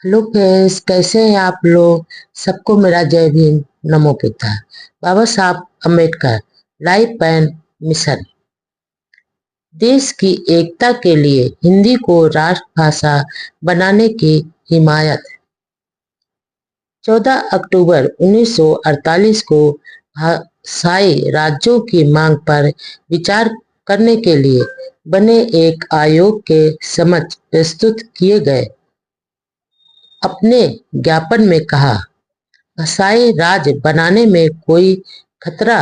Hello friends, कैसे हैं आप लोग। सबको मेरा जय भीम। नमो बुद्धाय। बाबा Saheb Ambedkar life and mission. देश की एकता के लिए हिंदी को राष्ट्रभाषा बनाने की हिमायत। 14 अक्टूबर 1948 को भाषाई राज्यों की मांग पर विचार करने के लिए बने एक आयोग के समक्ष प्रस्तुत किए गए अपने ज्ञापन में कहा, भाषाई राज्य बनाने में कोई खतरा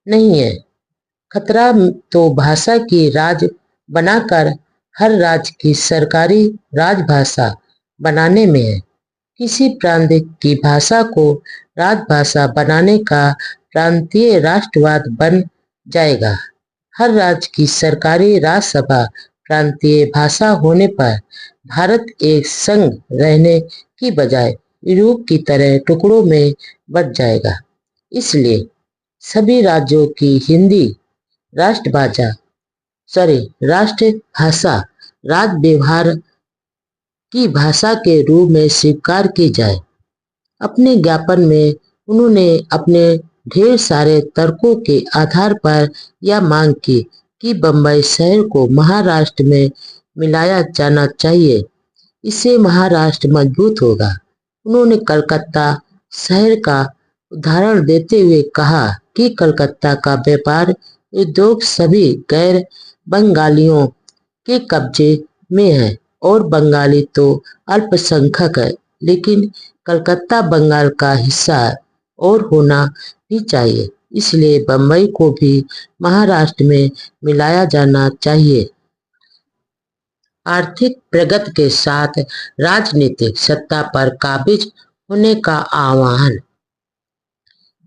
नहीं है। खतरा तो भाषा की राज्य बनाकर हर राज्य की सरकारी राजभाषा बनाने में है। किसी प्रांत की भाषा को राजभाषा बनाने का प्रांतीय राष्ट्रवाद बन जाएगा। हर राज्य की सरकारी राजसभा प्रांतीय भाषा होने पर भारत एक संघ रहने की बजाय यूरोप की तरह टुकड़ों में बंट जाएगा। इसलिए सभी राज्यों की हिंदी राष्ट्रभाषा राज व्यवहार की भाषा के रूप में स्वीकार की जाए। अपने ज्ञापन में उन्होंने अपने ढेर सारे तर्कों के आधार पर यह मांग की कि बम्बई शहर को महाराष्ट्र में मिलाया जाना चाहिए। इससे महाराष्ट्र मजबूत होगा। उन्होंने कलकत्ता शहर का उदाहरण देते हुए कहा कि कलकत्ता का व्यापार उद्योग सभी गैर बंगालियों के कब्जे में है और बंगाली तो अल्पसंख्यक है, लेकिन कलकत्ता बंगाल का हिस्सा और होना भी चाहिए। इसलिए बम्बई को भी महाराष्ट्र में मिलाया जाना चाहिए। आर्थिक प्रगति के साथ राजनीतिक सत्ता पर काबिज होने का आह्वान।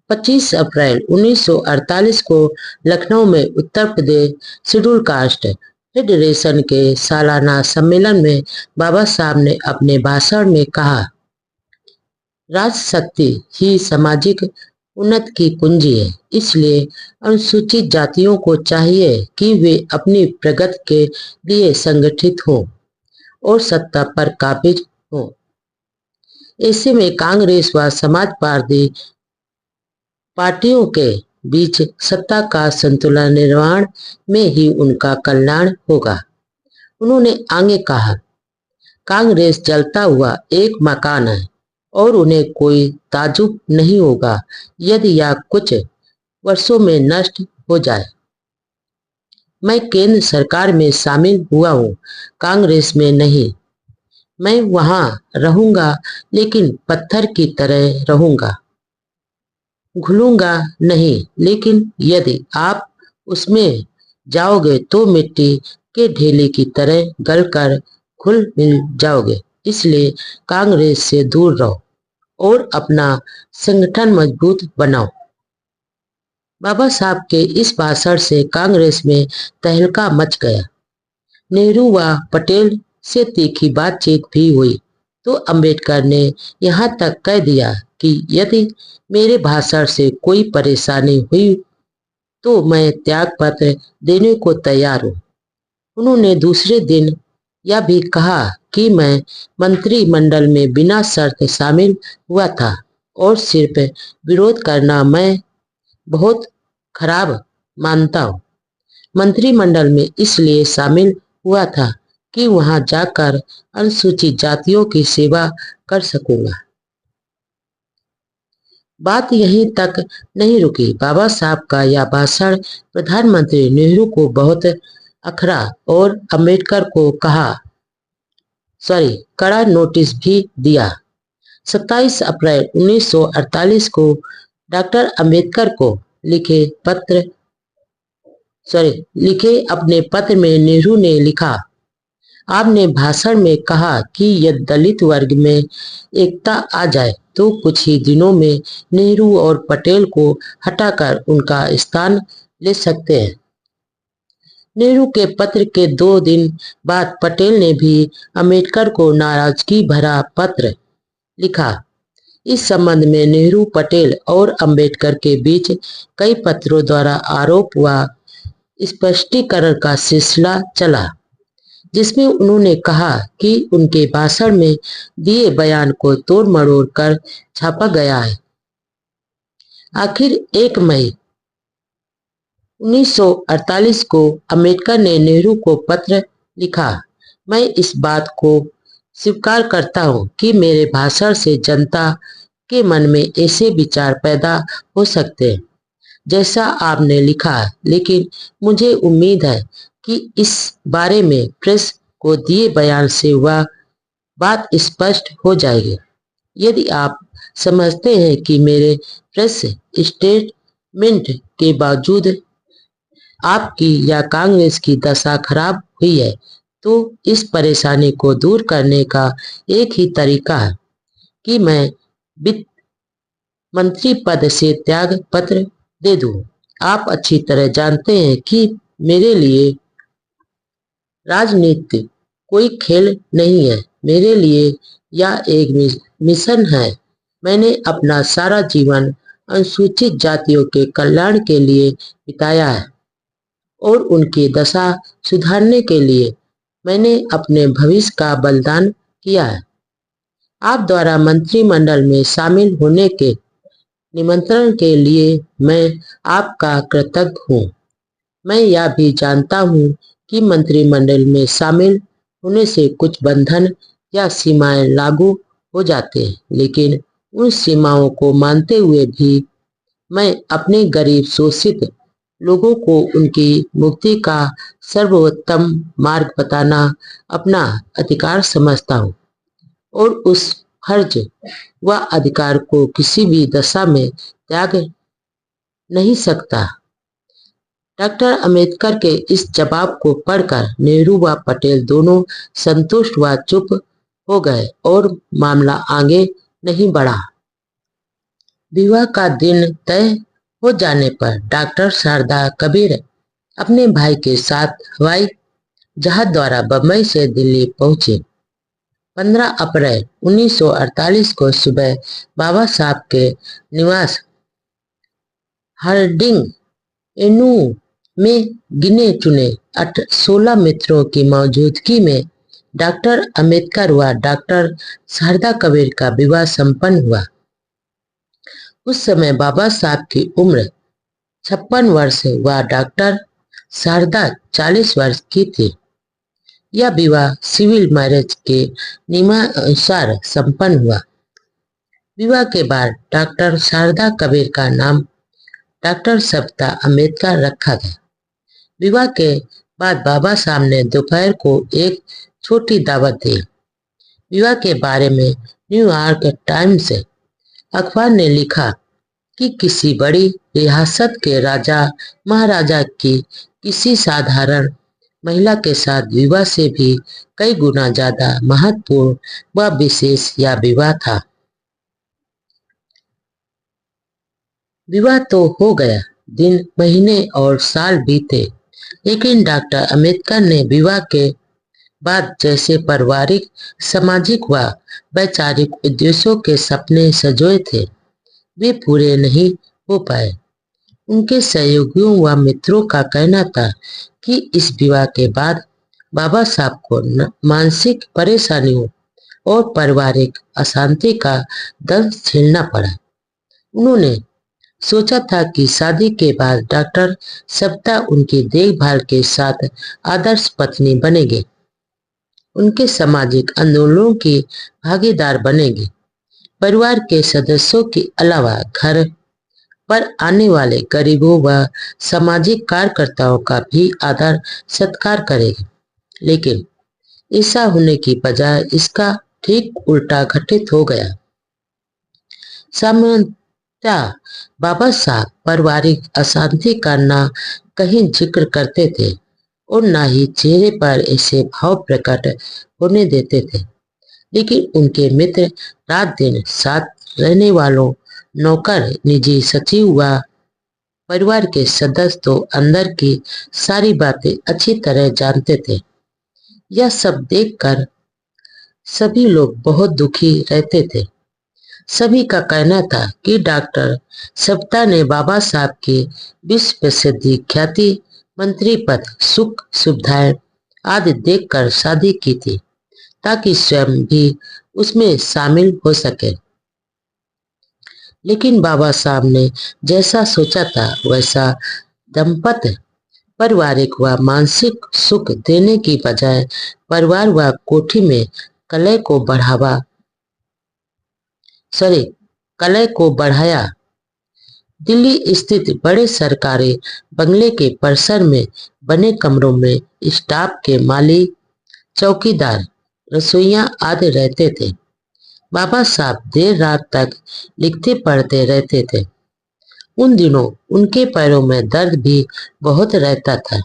25 अप्रैल 1948 को लखनऊ में Uttar Pradesh schedule caste federation के सालाना सम्मेलन में बाबा साहब ने अपने भाषण में कहा, राजशक्ति ही सामाजिक उन्नति की कुंजी है। इसलिए अनुसूचित जातियों को चाहिए कि वे अपनी प्रगति के लिए संगठित हों और सत्ता पर काबिज हों। ऐसे में कांग्रेस व समाजवादी पार्टियों के बीच सत्ता का संतुलन निर्माण में ही उनका कल्याण होगा। उन्होंने आगे कहा, कांग्रेस जलता हुआ एक मकान है और उन्हें कोई ताज्जुब नहीं होगा यदि यह कुछ वर्षों में नष्ट हो जाए। मैं केंद्र सरकार में शामिल हुआ हूँ, कांग्रेस में नहीं। मैं वहां रहूंगा, लेकिन पत्थर की तरह रहूंगा, घुलूंगा नहीं। लेकिन यदि आप उसमें जाओगे तो मिट्टी के ढेले की तरह गलकर घुल मिल जाओगे। इसलिए कांग्रेस से दूर रहो और अपना संगठन मजबूत बनाओ। बाबा साहब के इस भाषण से कांग्रेस में तहलका मच गया। नेहरू व पटेल से तीखी बातचीत भी हुई तो अंबेडकर ने यहाँ तक कह दिया कि यदि मेरे भाषण से कोई परेशानी हुई तो मैं त्याग पत्र देने को तैयार हूँ। उन्होंने दूसरे दिन यह भी कहा कि मैं मंत्रिमंडल में बिना शर्त शामिल हुआ था और सिर्फ विरोध करना मैं बहुत खराब मानता हूँ। मंत्रिमंडल में इसलिए शामिल हुआ था कि वहां जाकर अनुसूचित जातियों की सेवा कर सकूंगा। बात यहीं तक नहीं रुकी। बाबा साहब का यह भाषण प्रधानमंत्री नेहरू को बहुत अखरा और अंबेडकर को कड़ा नोटिस भी दिया। 27 अप्रैल 1948 को डॉक्टर अंबेडकर को लिखे अपने पत्र में नेहरू ने लिखा, आपने भाषण में कहा कि यदि दलित वर्ग में एकता आ जाए तो कुछ ही दिनों में नेहरू और पटेल को हटाकर उनका स्थान ले सकते हैं। नेहरू के पत्र के 2 दिन बाद पटेल ने भी अंबेडकर को नाराजगी भरा पत्र लिखा। इस संबंध में नेहरू, पटेल और अंबेडकर के बीच कई पत्रों द्वारा आरोप व स्पष्टीकरण का सिलसिला चला। जिसमें उन्होंने कहा कि उनके भाषण में दिए बयान को तोड़ मरोड़ कर छापा गया है। आखिर 1 मई 1948 को अम्बेडकर ने नेहरू को पत्र लिखा, मैं इस बात को स्वीकार करता हूं कि मेरे भाषण से जनता के मन में ऐसे विचार पैदा हो सकते हैं जैसा आपने लिखा है, लेकिन मुझे उम्मीद है कि इस बारे में प्रेस को दिए बयान से वह बात स्पष्ट हो जाएगी। यदि आप समझते हैं कि मेरे प्रेस स्टेटमेंट के बावजूद आपकी या कांग्रेस की दशा खराब हुई है, तो इस परेशानी को दूर करने का एक ही तरीका है कि मैं वित्त मंत्री पद से त्याग पत्र दे दूं। आप अच्छी तरह जानते हैं कि मेरे लिए राजनीति कोई खेल नहीं है। मेरे लिए यह एक मिशन है। मैंने अपना सारा जीवन अनुसूचित जातियों के कल्याण के लिए बिताया है और उनकी दशा सुधारने के लिए मैंने अपने भविष्य का बलिदान किया है। आप द्वारा मंत्रिमंडल में शामिल होने के निमंत्रण के लिए मैं आपका कृतज्ञ हूँ। मैं यह भी जानता हूँ कि मंत्रिमंडल में शामिल होने से कुछ बंधन या सीमाएं लागू हो जाते हैं, लेकिन उन सीमाओं को मानते हुए भी मैं अपने गरीब शोषित लोगों को उनकी मुक्ति का सर्वोत्तम मार्ग बताना अपना अधिकार समझता हूँ और उस फर्ज व अधिकार को किसी भी दशा में त्याग नहीं सकता। डॉक्टर अम्बेडकर के इस जवाब को पढ़कर नेहरू व पटेल दोनों संतुष्ट व चुप हो गए और मामला आगे नहीं बढ़ा। विवाह का दिन तय हो जाने पर डॉक्टर शारदा कबीर अपने भाई के साथ हवाई जहाज द्वारा बम्बई से दिल्ली पहुंचे। 15 अप्रैल 1948 को सुबह बाबा साहब के निवास हार्डिंग एन्यू में गिने चुने 16 मित्रों की मौजूदगी में डॉक्टर अम्बेडकर व डॉक्टर शारदा कबीर का विवाह संपन्न हुआ। उस समय बाबा साहब की उम्र 56 वर्ष व डॉक्टर शारदा 40 वर्ष की थी। यह विवाह सिविल मैरिज के नियमानुसार संपन्न हुआ। विवाह के बाद डॉक्टर शारदा कबीर का नाम डॉक्टर सविता अम्बेडकर रखा गया। विवाह के बाद बाबा साहब ने दोपहर को एक छोटी दावत दी। विवाह के बारे में न्यूयॉर्क टाइम्स अखबार ने लिखा कि किसी बड़ी रियासत के राजा महाराजा की किसी साधारण महिला के साथ विवाह से भी कई गुना ज्यादा महत्वपूर्ण व विशेष यह विवाह था। विवाह तो हो गया, दिन महीने और साल बीते, लेकिन डॉक्टर अम्बेडकर ने विवाह के बाद जैसे पारिवारिक, सामाजिक व वैचारिक उद्देश्यों के सपने सजोए थे, वे पूरे नहीं हो पाए। उनके सहयोगियों व मित्रों का कहना था कि इस विवाह के बाद बाबा साहब को मानसिक परेशानियों और पारिवारिक अशांति का दर्द झेलना पड़ा। उन्होंने सोचा था कि शादी के बाद डॉक्टर सविता उनकी देखभाल के साथ आदर्श पत्नी बनेगी, उनके सामाजिक आंदोलनों की भागीदार बनेगी, परिवार के सदस्यों के अलावा घर पर आने वाले गरीबों व सामाजिक कार्यकर्ताओं का भी आदर सत्कार करेगी। लेकिन ऐसा होने की बजाय इसका ठीक उल्टा घटित हो गया। सामान्यतः बाबा साहब पारिवारिक अशांति का न कहीं जिक्र करते थे और न ही चेहरे पर ऐसे भाव प्रकट होने देते थे, लेकिन उनके मित्र, रात दिन साथ रहने वालों, नौकर, निजी सचिव व परिवार के सदस्य तो अंदर की सारी बातें अच्छी तरह जानते थे। यह सब देखकर सभी लोग बहुत दुखी रहते थे। सभी का कहना था कि डॉक्टर सविता ने बाबा साहब की विश्व प्रसिद्धि ख्याति मंत्री पद, सुख सुविधाएं आदि देखकर शादी की थी, ताकि स्वयं भी उसमें शामिल हो सके। लेकिन बाबा साहब ने जैसा सोचा था वैसा दंपत पारिवारिक व मानसिक सुख देने की बजाय परिवार व कोठी में कलह को बढ़ावा सॉरी कलह को बढ़ाया। दिल्ली स्थित बड़े सरकारी बंगले के परिसर में बने कमरों में स्टाफ के माली, चौकीदार, रसोइया आदि रहते थे। बाबा साहब देर रात तक लिखते पढ़ते रहते थे। उन दिनों उनके पैरों में दर्द भी बहुत रहता था,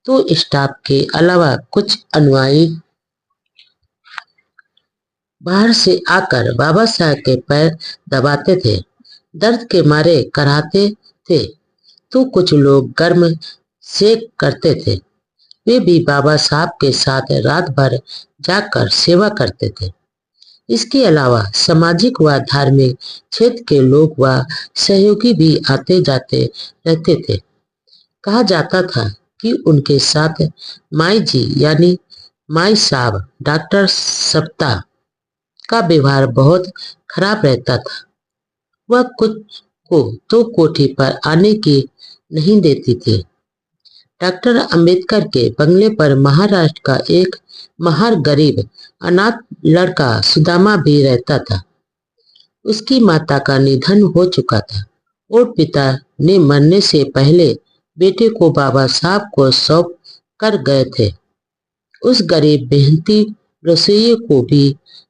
तो स्टाफ के अलावा कुछ अनुयायी बाहर से आकर बाबा साहब के पैर दबाते थे, दर्द के मारे कराहते थे, तो कुछ लोग गर्म सेक करते थे। वे भी बाबा साहब के साथ रात भर जाकर सेवा करते थे। इसके अलावा सामाजिक व धार्मिक क्षेत्र के लोग व सहयोगी भी आते जाते रहते थे। कहा जाता था कि उनके साथ माई जी यानी माई साहब डॉक्टर सप्ताह का व्यवहार बहुत खराब रहता था। वह कुछ को तो कोठी पर आने की नहीं देती थी। डॉक्टर अंबेडकर के बंगले पर महाराष्ट्र का एक महार गरीब अनाथ लड़का सुदामा भी रहता था। उसकी माता का निधन हो चुका था और पिता ने मरने से पहले बेटे को बाबा साहब को सौंप कर गए थे। उस गरीब मेहनती रसोइये को भी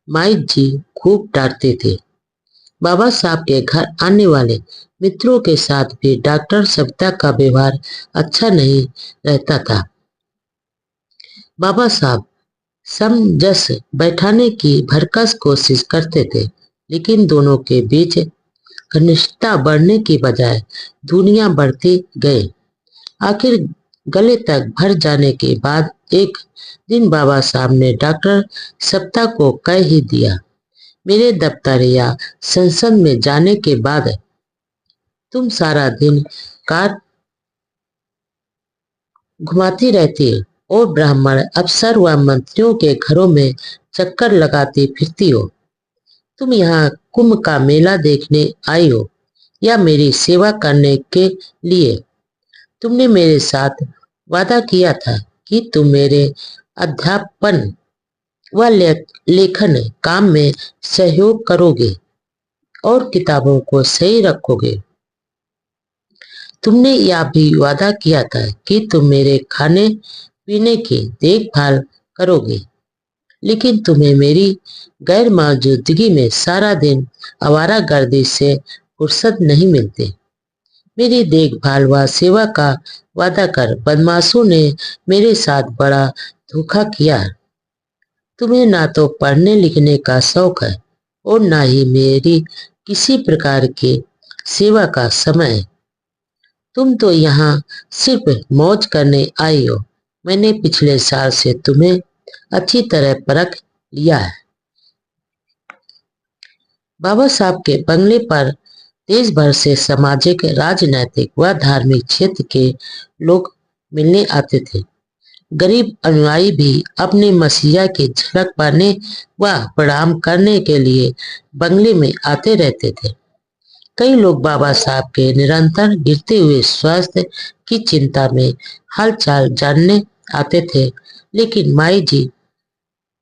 माई जी खूब डांटते थे। बाबा साहब के घर आने वाले मित्रों के साथ भी डॉक्टर सविता का व्यवहार अच्छा नहीं रहता था। बाबा साहब समंजस बैठाने की भरकस कोशिश करते थे, लेकिन दोनों के बीच घनिष्ठता बढ़ने की बजाय दूरियां बढ़ती गई। आखिर गले तक भर जाने के बाद एक दिन बाबा साहब ने डॉक्टर सप्ताह को कह ही दिया, मेरे दफ्तर या संसद में जाने के बाद तुम सारा दिन कार घुमाती रहती और ब्राह्मण अफसर व मंत्रियों के घरों में चक्कर लगाती फिरती हो। तुम यहाँ कुंभ का मेला देखने आई हो या मेरी सेवा करने के लिए? तुमने मेरे साथ वादा किया था कि तुम मेरे अध्यापन व लेखन काम में सहयोग करोगे और किताबों को सही रखोगे। तुमने यह भी वादा किया था कि तुम मेरे खाने पीने की देखभाल करोगे, लेकिन तुम्हें मेरी गैर मौजूदगी में सारा दिन आवारागर्दी से फुर्सत नहीं मिलती। मेरी देखभाल व सेवा का वादा कर बदमाशों ने मेरे साथ बड़ा धोखा किया। तुम्हें ना तो पढ़ने लिखने का शौक है और ना ही मेरी किसी प्रकार की सेवा का समय है। तुम तो यहाँ सिर्फ मौज करने आई हो। मैंने पिछले साल से तुम्हें अच्छी तरह परख लिया है। बाबा साहब के बंगले पर देश भर से सामाजिक, राजनैतिक व धार्मिक क्षेत्र के लोग मिलने आते थे। गरीब अनुयायी भी अपने मसीहा की झलक पाने व प्रणाम करने के लिए बंगले में आते रहते थे। कई लोग बाबा साहब के निरंतर गिरते हुए स्वास्थ्य की चिंता में हालचाल जानने आते थे, लेकिन माई जी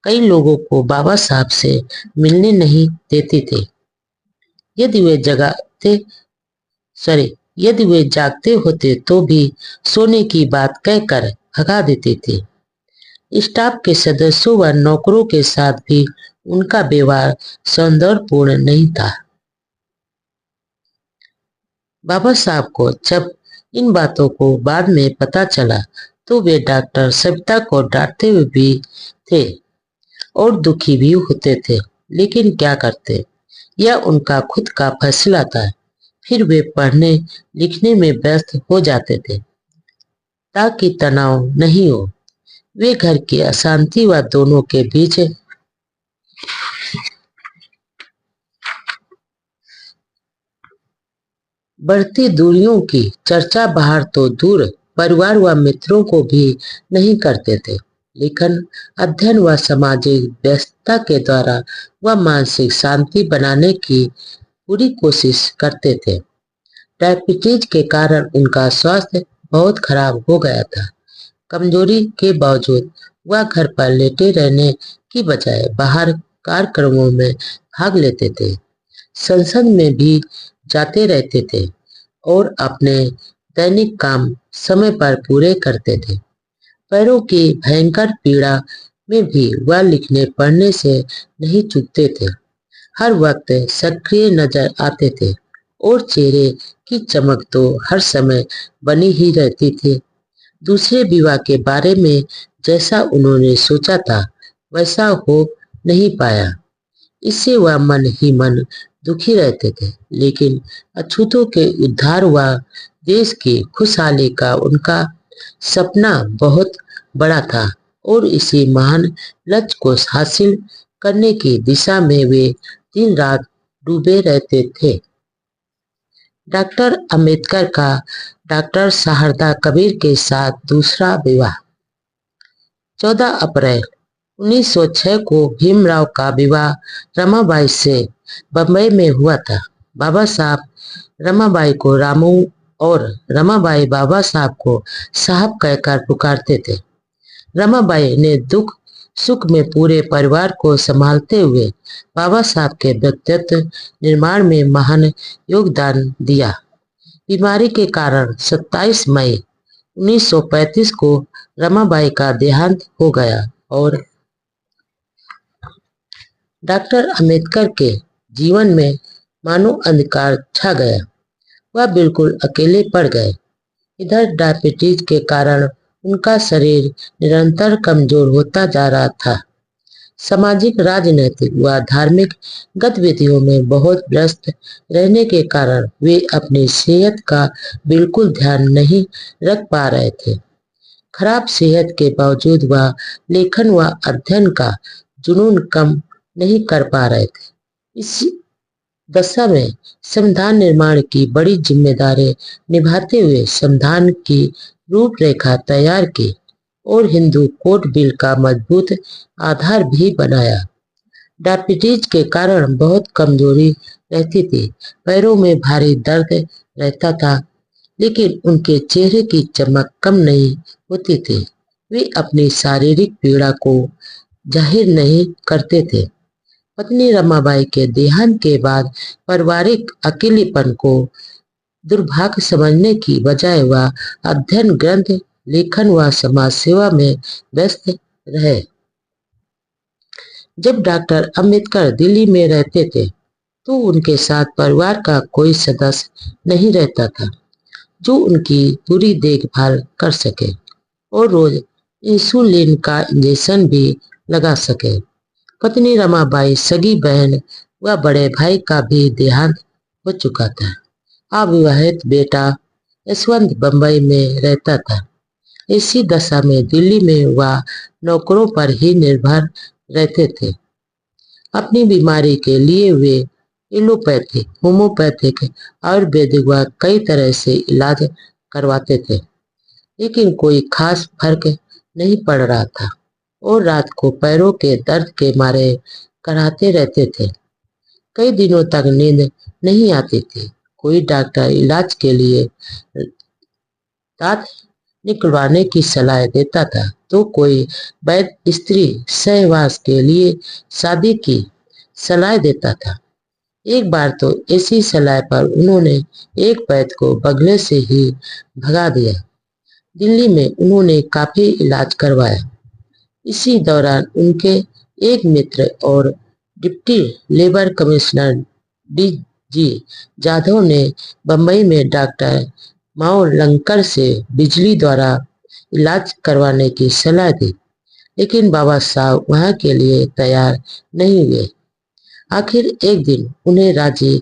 कई लोगों को बाबा साहब से मिलने नहीं देती थी। यदि वे जगाते यदि वे जागते होते तो भी सोने की बात कहकर भगा देती थी। स्टाफ के सदस्यों व नौकरों के साथ भी उनका व्यवहार सौंदर्यपूर्ण नहीं था। बाबा साहब को जब इन बातों को बाद में पता चला तो वे डॉक्टर सविता को डांटते हुए भी थे और दुखी भी होते थे, लेकिन क्या करते, यह उनका खुद का फैसला था। फिर वे पढ़ने लिखने में व्यस्त हो जाते थे ताकि तनाव नहीं हो। वे घर की अशांति व दोनों के बीच बढ़ती दूरियों की चर्चा बाहर तो दूर परिवार व मित्रों को भी नहीं करते थे। लेखन, अध्ययन व सामाजिक व्यस्तता के द्वारा वह मानसिक शांति बनाने की पूरी कोशिश करते थे। डायबिटीज के कारण उनका स्वास्थ्य बहुत खराब हो गया था। कमजोरी के बावजूद वह घर पर लेटे रहने की बजाय बाहर कार्यक्रमों में भाग लेते थे, संसद में भी जाते रहते थे और अपने दैनिक काम समय पर पूरे करते थे। पैरों की भयंकर पीड़ा में भी वह लिखने पढ़ने से नहीं चूकते थे। हर वक्त सक्रिय नजर आते थे और चेहरे की चमक तो हर समय बनी ही रहती थी। दूसरे विवाह के बारे में जैसा उन्होंने सोचा था वैसा हो नहीं पाया। इससे वह मन ही मन दुखी रहते थे, लेकिन अछूतों के उद्धार व देश की खुशहाली का उनका सपना बहुत बड़ा था और इसी महान लक्ष्य को हासिल करने की दिशा में वे दिन रात डूबे रहते थे। डॉक्टर अंबेडकर का डॉक्टर शारदा कबीर के साथ दूसरा विवाह। 14 अप्रैल 1906 को भीमराव का विवाह रमाबाई से बंबई में हुआ था। बाबा साहब रमाबाई को रामू और रमाबाई बाबा साहब को साहब कहकर पुकारते थे। रमाबाई ने दुख सुख में पूरे परिवार को संभालते हुए बाबा साहब के व्यक्तित्व निर्माण में महान योगदान दिया। बीमारी के कारण 27 मई 1935 को रमाबाई का देहांत हो गया और डॉक्टर अंबेडकर के जीवन में मानो अंधकार छा गया। वह बिल्कुल अकेले पड़ गए। इधर डायबिटीज के कारण उनका शरीर निरंतर कमजोर होता जा रहा था। सामाजिक, राजनीतिक व धार्मिक गतिविधियों में बहुत व्यस्त रहने के कारण वे अपनी सेहत का बिल्कुल ध्यान नहीं रख पा रहे थे। खराब सेहत के बावजूद वह लेखन व अध्ययन का जुनून कम नहीं कर पा रहे थे। इसी दशा में संविधान निर्माण की बड़ी जिम्मेदारी निभाते हुए संविधान की रूपरेखा तैयार की और हिंदू कोड बिल का मजबूत आधार भी बनाया। डायबिटीज के कारण बहुत कमजोरी रहती थी, पैरों में भारी दर्द रहता था, लेकिन उनके चेहरे की चमक कम नहीं होती थी। वे अपनी शारीरिक पीड़ा को जाहिर नहीं करते थे। पत्नी रमाबाई के देहांत के बाद पारिवारिक अकेलेपन को दुर्भाग्य समझने की बजाय वह अध्ययन, ग्रंथ लेखन व समाज सेवा में व्यस्त रहे। जब डॉक्टर अंबेडकर दिल्ली में रहते थे तो उनके साथ परिवार का कोई सदस्य नहीं रहता था जो उनकी पूरी देखभाल कर सके और रोज इंसुलिन का इंजेक्शन भी लगा सके। पत्नी रमाबाई, सगी बहन व बड़े भाई का भी देहांत हो चुका था। अविवाहित बेटा यशवंत बंबई में रहता था। इसी दशा में दिल्ली में वह नौकरों पर ही निर्भर रहते थे। अपनी बीमारी के लिए वे एलोपैथिक, होम्योपैथिक, आयुर्वेदिक व कई तरह से इलाज करवाते थे, लेकिन कोई खास फर्क नहीं पड़ रहा था और रात को पैरों के दर्द के मारे कराहते रहते थे। कई दिनों तक नींद नहीं आती थी। कोई डॉक्टर इलाज के लिए दांत निकलवाने की सलाह देता था तो कोई वैद्य स्त्री सहवास के लिए शादी की सलाह देता था। एक बार तो ऐसी सलाह पर उन्होंने एक वैद्य को बगले से ही भगा दिया। दिल्ली में उन्होंने काफी इलाज करवाया। इसी दौरान उनके एक मित्र और deputy labour commissioner DG. Jadhav ने बंबई में डॉक्टर मावलंकर से बिजली द्वारा इलाज करवाने की सलाह दी, लेकिन बाबा साहब वहां के लिए तैयार नहीं हुए। आखिर एक दिन उन्हें राजी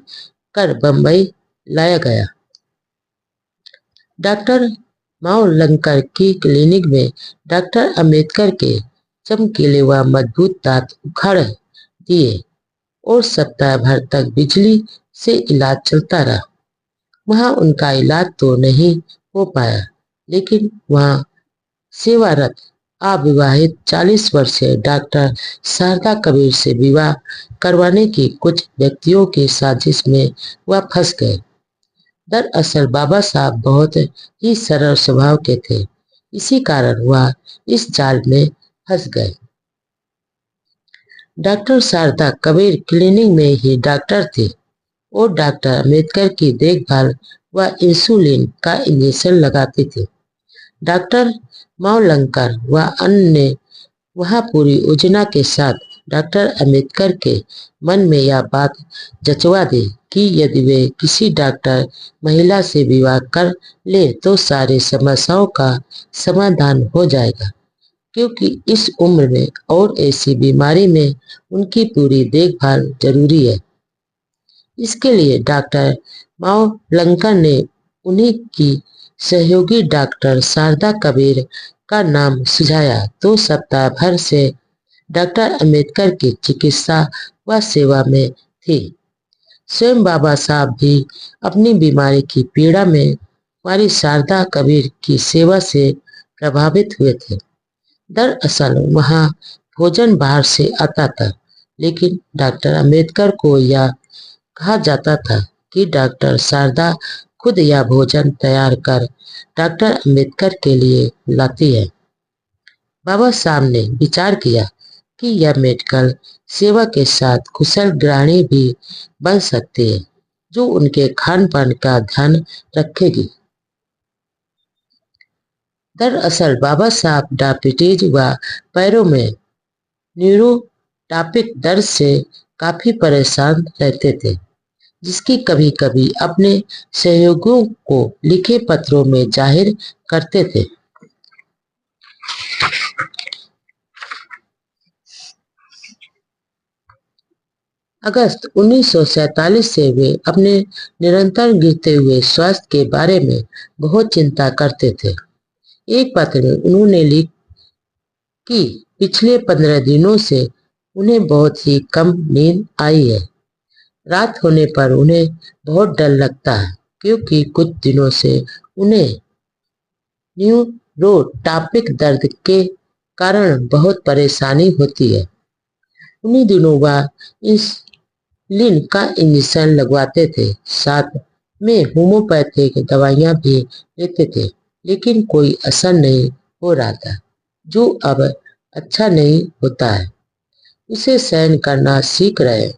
कर बंबई लाया गया। डॉक्टर मावलंकर की क्लिनिक में डॉक्टर अंबेडकर के चमकीले व मजबूत दांत उखाड़ दिए और सप्ताह भर तक बिजली से इलाज चलता रहा। वहां उनका इलाज तो नहीं हो पाया, लेकिन वहां सेवारत अविवाहित 40 वर्षीय डॉक्टर शारदा कबीर से विवाह करवाने की कुछ व्यक्तियों की साजिश में वह फंस गए। दरअसल बाबा साहब बहुत ही सरल स्वभाव के थे, इसी कारण वह इस जाल में फंस गए। डॉक्टर शारदा कबीर क्लिनिक में ही डॉक्टर थे और डॉक्टर अम्बेडकर की देखभाल व इंसुलिन का इंजेक्शन लगाते थे। डॉक्टर मावलंकर व अन्य ने वह पूरी योजना के साथ डॉक्टर अम्बेडकर के मन में यह बात जचवा दी कि यदि वे किसी डॉक्टर महिला से विवाह कर ले तो सारी समस्याओं का समाधान हो जाएगा, क्योंकि इस उम्र में और ऐसी बीमारी में उनकी पूरी देखभाल जरूरी है। इसके लिए डॉक्टर मावलंकर ने उन्हीं की सहयोगी डॉक्टर शारदा कबीर का नाम सुझाया तो सप्ताह भर से डॉक्टर अम्बेडकर की चिकित्सा व सेवा में थी। स्वयं बाबा साहब भी अपनी बीमारी की पीड़ा में कुंवारी शारदा कबीर की सेवा से प्रभावित हुए थे। दरअसल वहाँ भोजन बाहर से आता था, लेकिन डॉक्टर अम्बेडकर को यह कहा जाता था कि डॉक्टर शारदा खुद यह भोजन तैयार कर डॉक्टर अम्बेडकर के लिए लाती है। बाबा साहब ने विचार किया कि यह मेडिकल सेवा के साथ कुशल गृहिणी भी बन सकती है, जो उनके खान पान का ध्यान रखेगी। दरअसल बाबा साहब डायबिटीज व पैरों में न्यूरोटॉपिक दर्द से काफी परेशान रहते थे, जिसकी कभी कभी अपने सहयोगियों को लिखे पत्रों में जाहिर करते थे। अगस्त 1947 से वे अपने निरंतर गिरते हुए स्वास्थ्य के बारे में बहुत चिंता करते थे। एक पत्र में उन्होंने लिखा कि पिछले 15 दिनों से उन्हें बहुत ही कम नींद आई है। रात होने पर उन्हें बहुत डर लगता है, क्योंकि कुछ दिनों से उन्हें न्यूरोटॉपिक दर्द के कारण बहुत परेशानी होती है। उन्हीं दिनों वह इंसुलिन का इंजेक्शन लगवाते थे, साथ में होम्योपैथिक दवाइयां भी लेते थे, लेकिन कोई असर नहीं हो रहा था। जो अब अच्छा नहीं होता है, उसे सहन करना सीख रहे।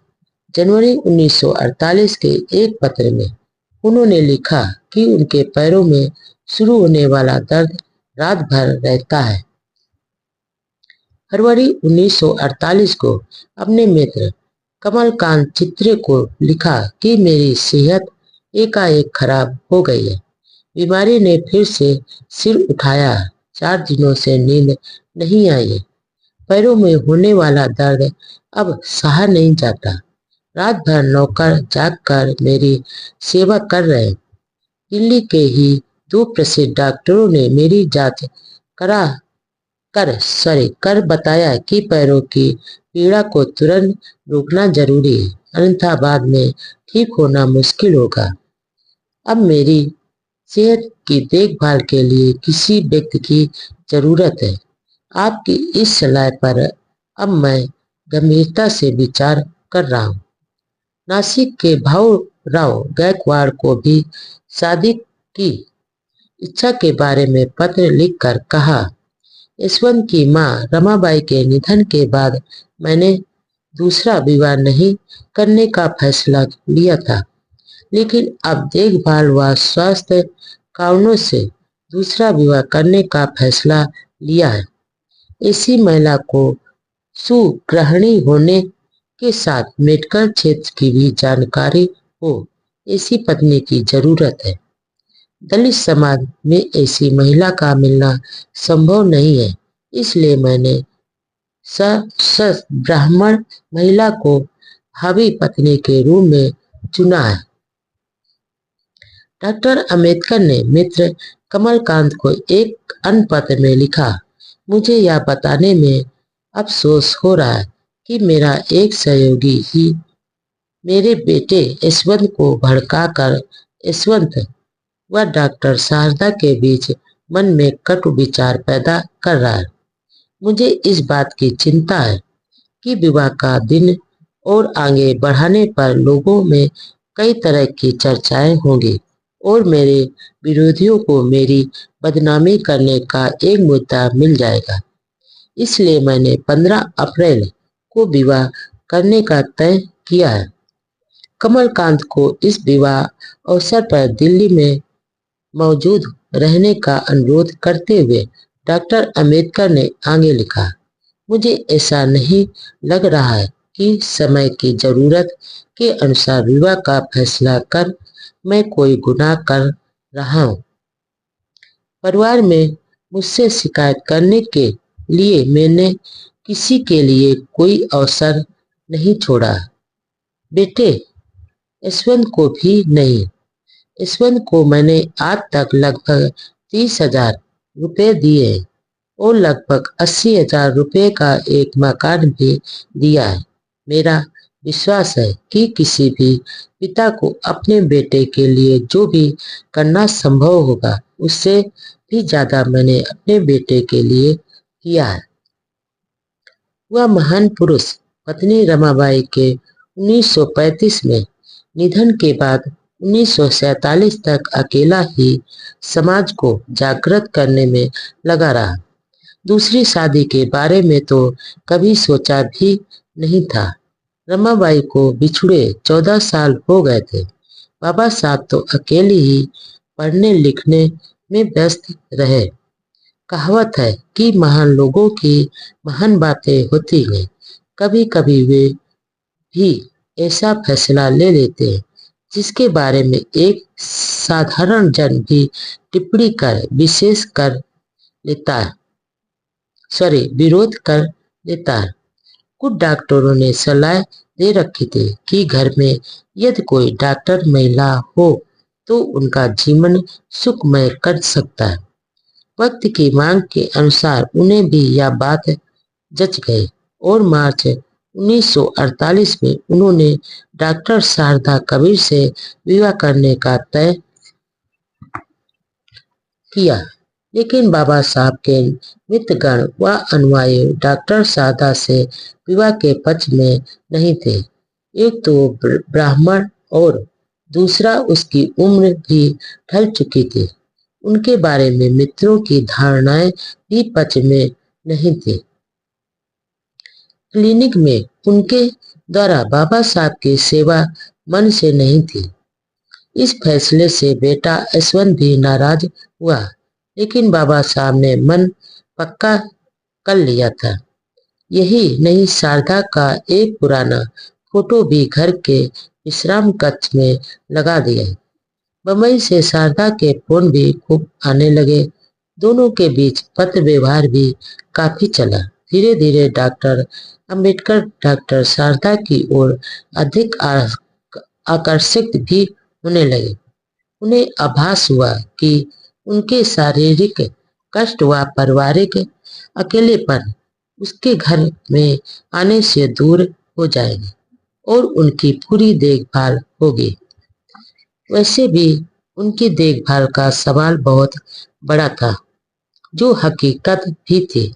जनवरी 1948 के एक पत्र में उन्होंने लिखा कि उनके पैरों में शुरू होने वाला दर्द रात भर रहता है। फरवरी 1948 को अपने मित्र कमलकांत चित्रे को लिखा कि मेरी सेहत एकाएक खराब हो गई है। बीमारी ने फिर से सिर उठाया। 4 दिनों से नींद नहीं आई है। पैरों में होने वाला दर्द अब सहा नहीं जाता। रात भर नौकर जागकर मेरी सेवा कर रहे। दिल्ली के ही 2 प्रसिद्ध डॉक्टरों ने मेरी जांच कर बताया कि पैरों की पीड़ा को तुरंत रोकना जरूरी है, अन्यथा बाद में ठीक होना मुश्किल होगा। अब मेरी सेहत की देखभाल के लिए किसी व्यक्ति की जरूरत है। आपकी इस सलाह पर अब मैं गंभीरता से विचार कर रहा हूँ। नासिक के भाऊराव गायकवाड़ को भी शादी की इच्छा के बारे में पत्र लिखकर कहा, यशवंत की मां रमाबाई के निधन के बाद मैंने दूसरा विवाह नहीं करने का फैसला लिया था, लेकिन अब देखभाल व स्वास्थ्य कारणों से दूसरा विवाह करने का फैसला लिया है। ऐसी महिला को सुगृहिणी होने के साथ मेडिकल क्षेत्र की भी जानकारी हो, ऐसी पत्नी की जरूरत है। दलित समाज में ऐसी महिला का मिलना संभव नहीं है, इसलिए मैंने सशस्त्र ब्राह्मण महिला को भावी पत्नी के रूप में चुना है। डॉक्टर अम्बेडकर ने मित्र कमलकांत को एक अन्य पत्र में लिखा, मुझे यह बताने में अफसोस हो रहा है कि मेरा एक सहयोगी ही मेरे बेटे यशवंत को भड़काकर यशवंत व डॉक्टर शारदा के बीच मन में कटु विचार पैदा कर रहा है। मुझे इस बात की चिंता है कि विवाह का दिन और आगे बढ़ाने पर लोगों में कई तरह की चर्चाएं होंगी और मेरे विरोधियों को मेरी बदनामी करने का एक मुद्दा मिल जाएगा। इसलिए मैंने 15 अप्रैल को विवाह करने का तय किया है। कमलकांत को इस विवाह अवसर पर दिल्ली में मौजूद रहने का अनुरोध करते हुए डॉक्टर अंबेडकर ने आगे लिखा, मुझे ऐसा नहीं लग रहा है कि समय की जरूरत के अनुसार विवाह का फैसला कर मैं कोई गुनाह कर रहा हूँ। परिवार में मुझसे शिकायत करने के लिए मैंने किसी के लिए कोई अवसर नहीं छोड़ा। बेटे यशवंत को भी नहीं। यशवंत को मैंने आज तक लगभग 30,000 रुपए दिए और लगभग 80,000 रुपए का एक मकान भी दिया है। मेरा विश्वास है कि किसी भी पिता को अपने बेटे के लिए जो भी करना संभव होगा उससे भी ज्यादा मैंने अपने बेटे के लिए किया है। वह महान पुरुष पत्नी रमाबाई के 1935 में निधन के बाद 1947 तक अकेला ही समाज को जागृत करने में लगा रहा। दूसरी शादी के बारे में तो कभी सोचा भी नहीं था। रमाबाई को बिछुड़े 14 साल हो गए थे। बाबा साहब तो अकेले ही पढ़ने लिखने में व्यस्त रहे। कहावत है कि महान लोगों की महान बातें होती हैं। कभी कभी वे भी ऐसा फैसला ले लेते हैं जिसके बारे में एक साधारण जन भी टिप्पणी कर विशेष कर लेता है विरोध कर लेता है। कुछ डॉक्टरों ने सलाह दे रखी थी कि घर में यदि कोई डॉक्टर महिला हो तो उनका जीवन सुखमय कर सकता है। वक्त की मांग के अनुसार उन्हें भी यह बात जच गई और मार्च 1948 में उन्होंने डॉक्टर शारदा कबीर से विवाह करने का तय किया। लेकिन बाबा साहब के मित्रगण व अनुयायी डॉक्टर शारदा से विवाह के पक्ष में नहीं थे। एक तो ब्राह्मण और दूसरा उसकी उम्र भी ढल चुकी थी। उनके बारे में मित्रों की धारणाएं भी पक्ष में नहीं थी। क्लिनिक में उनके द्वारा बाबा साहब की सेवा मन से नहीं थी। इस फैसले से बेटा यशवंत भी नाराज हुआ, लेकिन बाबा साहब ने मन पक्का कर लिया था। यही नहीं, शारदा का एक पुराना फोटो भी घर के विश्राम कक्ष में लगा दिया। बम्बई से शारदा के फोन भी खूब आने लगे। दोनों के बीच पत्र व्यवहार भी काफी चला। धीरे धीरे डॉक्टर अंबेडकर डॉक्टर शारदा की ओर अधिक आकर्षित भी होने लगे। उन्हें आभास हुआ कि उनके शारीरिक कष्ट व पारिवारिक अकेलेपन उसके घर में आने से दूर हो जाएंगे और उनकी पूरी देखभाल होगी। वैसे भी उनकी देखभाल का सवाल बहुत बड़ा था, जो हकीकत भी थी।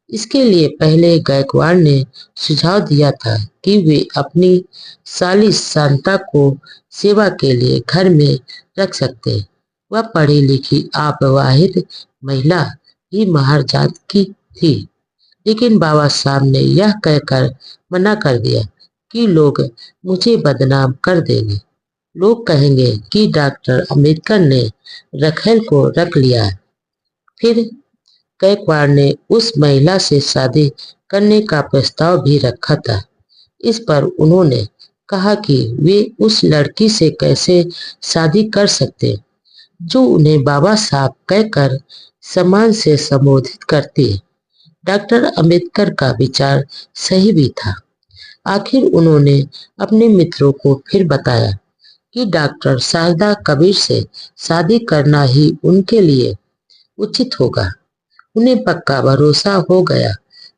इसके लिए पहले गायकवाड़ ने सुझाव दिया था कि वे अपनी साली शांता को सेवा के लिए घर में रख सकते। वह पढ़ी लिखी अविवाहित महिला ही महार जात की थी। लेकिन बाबा साहब ने यह कहकर मना कर दिया कि लोग मुझे बदनाम कर देंगे। लोग कहेंगे कि डॉक्टर अंबेडकर ने रखेल को रख लिया है। फिर गायकवाड़ ने उस महिला से शादी करने का प्रस्ताव भी रखा था। इस पर उन्होंने कहा कि वे उस लड़की से कैसे शादी कर सकते जो उन्हें बाबा साहब कहकर सम्मान से संबोधित करती है। डॉक्टर अंबेडकर का विचार सही भी था। आखिर उन्होंने अपने मित्रों को फिर बताया कि डॉक्टर शारदा कबीर से शादी करना ही उनके लिए उचित होगा। उन्हें पक्का भरोसा हो गया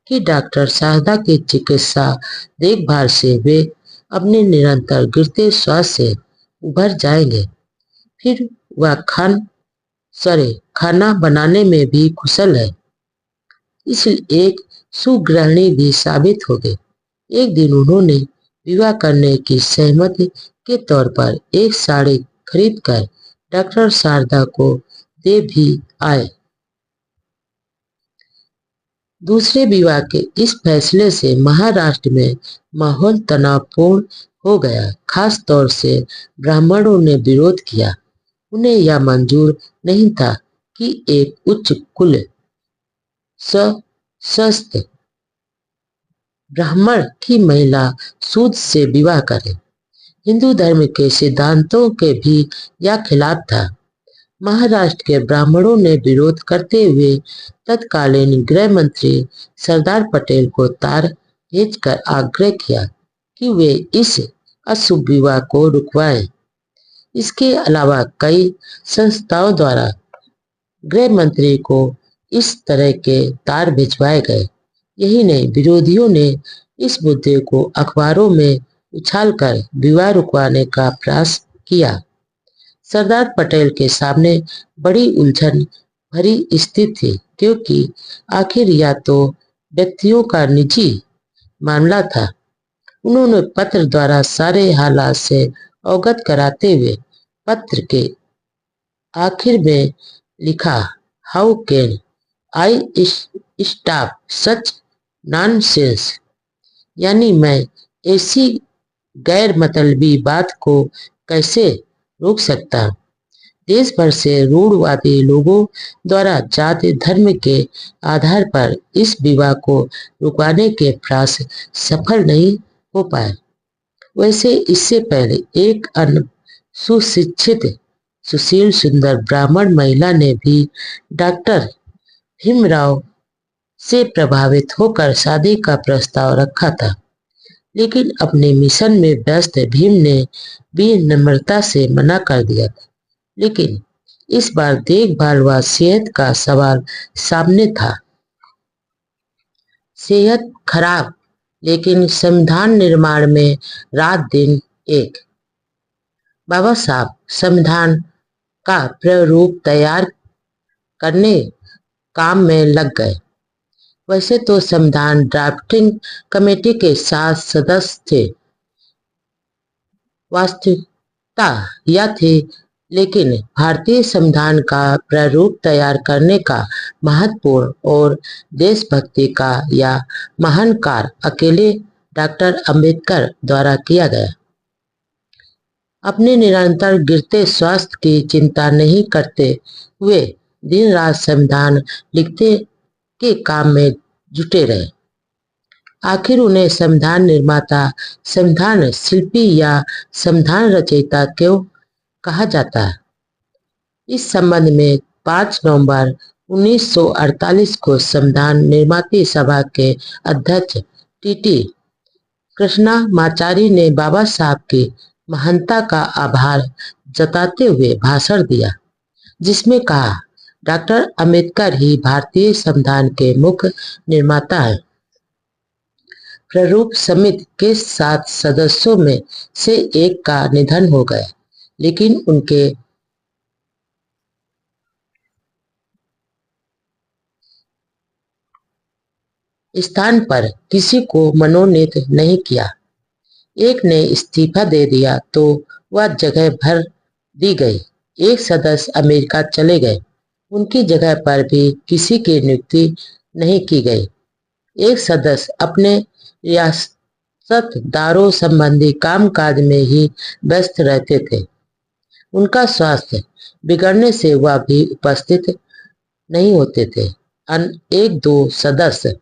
कि डॉक्टर शारदा की चिकित्सा देखभाल से वे अपने निरंतर गिरते स्वास्थ्य से उभर जाएंगे। फिर वह खाना बनाने में भी कुशल है। इसलिए एक सुगृहिणी भी साबित हो गई। एक दिन उन्होंने विवाह करने की सहमति के तौर पर एक साड़ी खरीदकर डॉक्टर शारदा को दे भी आए। दूसरे विवाह के इस फैसले से महाराष्ट्र में माहौल तनावपूर्ण हो गया। खास तौर से ब्राह्मणों ने विरोध किया। उन्हें यह मंजूर नहीं था कि एक उच्च कुल सशस्त्र ब्राह्मण की महिला सूद से विवाह करे। हिंदू धर्म के सिद्धांतों के भी यह खिलाफ था। महाराष्ट्र के ब्राह्मणों ने विरोध करते हुए तत्कालीन गृह मंत्री सरदार पटेल को तार भेजकर आग्रह किया कि वे इस अशुभ विवाह को रुकवाएं। इसके अलावा कई संस्थाओं द्वारा गृह मंत्री को इस तरह के तार भिजवाए गए। यही नहीं, विरोधियों ने इस मुद्दे को अखबारों में उछालकर विवाह रुकवाने का प्रयास किया। सरदार पटेल के सामने बड़ी उलझन भरी स्थिति थी, क्योंकि आखिर यह तो व्यक्तियों का निजी मामला था। उन्होंने पत्र द्वारा सारे हालात से अवगत कराते हुए पत्र के आखिर में लिखा, how can I stop such nonsense, यानी मैं ऐसी गैर मतलबी बात को कैसे रोक सकता। देश भर से रूढ़वादी लोगों द्वारा जाति धर्म के आधार पर इस विवाह को रुकवाने के प्रयास सफल नहीं हो पाए। वैसे इससे पहले एक अन्य सुशिक्षित सुशील सुंदर ब्राह्मण महिला ने भी डॉक्टर भीमराव से प्रभावित होकर शादी का प्रस्ताव रखा था, लेकिन अपने मिशन में व्यस्त भीम ने भी नम्रता से मना कर दिया था। लेकिन इस बार देखभाल व सेहत का सवाल सामने था। सेहत खराब, लेकिन संविधान निर्माण में रात दिन एक। बाबा साहब संविधान का प्रारूप तैयार करने काम में लग गए। वैसे तो संविधान ड्राफ्टिंग कमेटी के 7 सदस्य थे। वास्तविकता यह थी, लेकिन भारतीय संविधान का प्रारूप तैयार करने का महत्वपूर्ण और देशभक्ति का यह महान कार्य अकेले डॉक्टर अंबेडकर द्वारा किया गया। अपने निरंतर गिरते स्वास्थ्य की चिंता नहीं करते हुए दिन रात संविधान लिखते के काम में जुटे रहे। आखिर उन्हें संविधान निर्माता, संविधान शिल्पी या संविधान रचयिता क्यों कहा जाता है? इस संबंध में 5 नवंबर 1948 को संविधान निर्माती सभा के अध्यक्ष टीटी कृष्णमाचारी ने बाबा साहब की महानता का आभार जताते हुए भाषण दिया, जिसमें कहा, डॉक्टर अंबेडकर ही भारतीय संविधान के मुख्य निर्माता हैं। प्रारूप समिति के 7 सदस्यों में से एक का निधन हो गया, लेकिन उनके स्थान पर किसी को मनोनीत नहीं किया। एक ने इस्तीफा दे दिया तो वह जगह भर दी गई। एक सदस्य अमेरिका चले गए, उनकी जगह पर भी किसी की नियुक्ति नहीं की गई। एक सदस्य अपने रियासतदारों संबंधी कामकाज में ही व्यस्त रहते थे। उनका स्वास्थ्य बिगड़ने से वह भी उपस्थित नहीं होते थे। एक दो सदस्य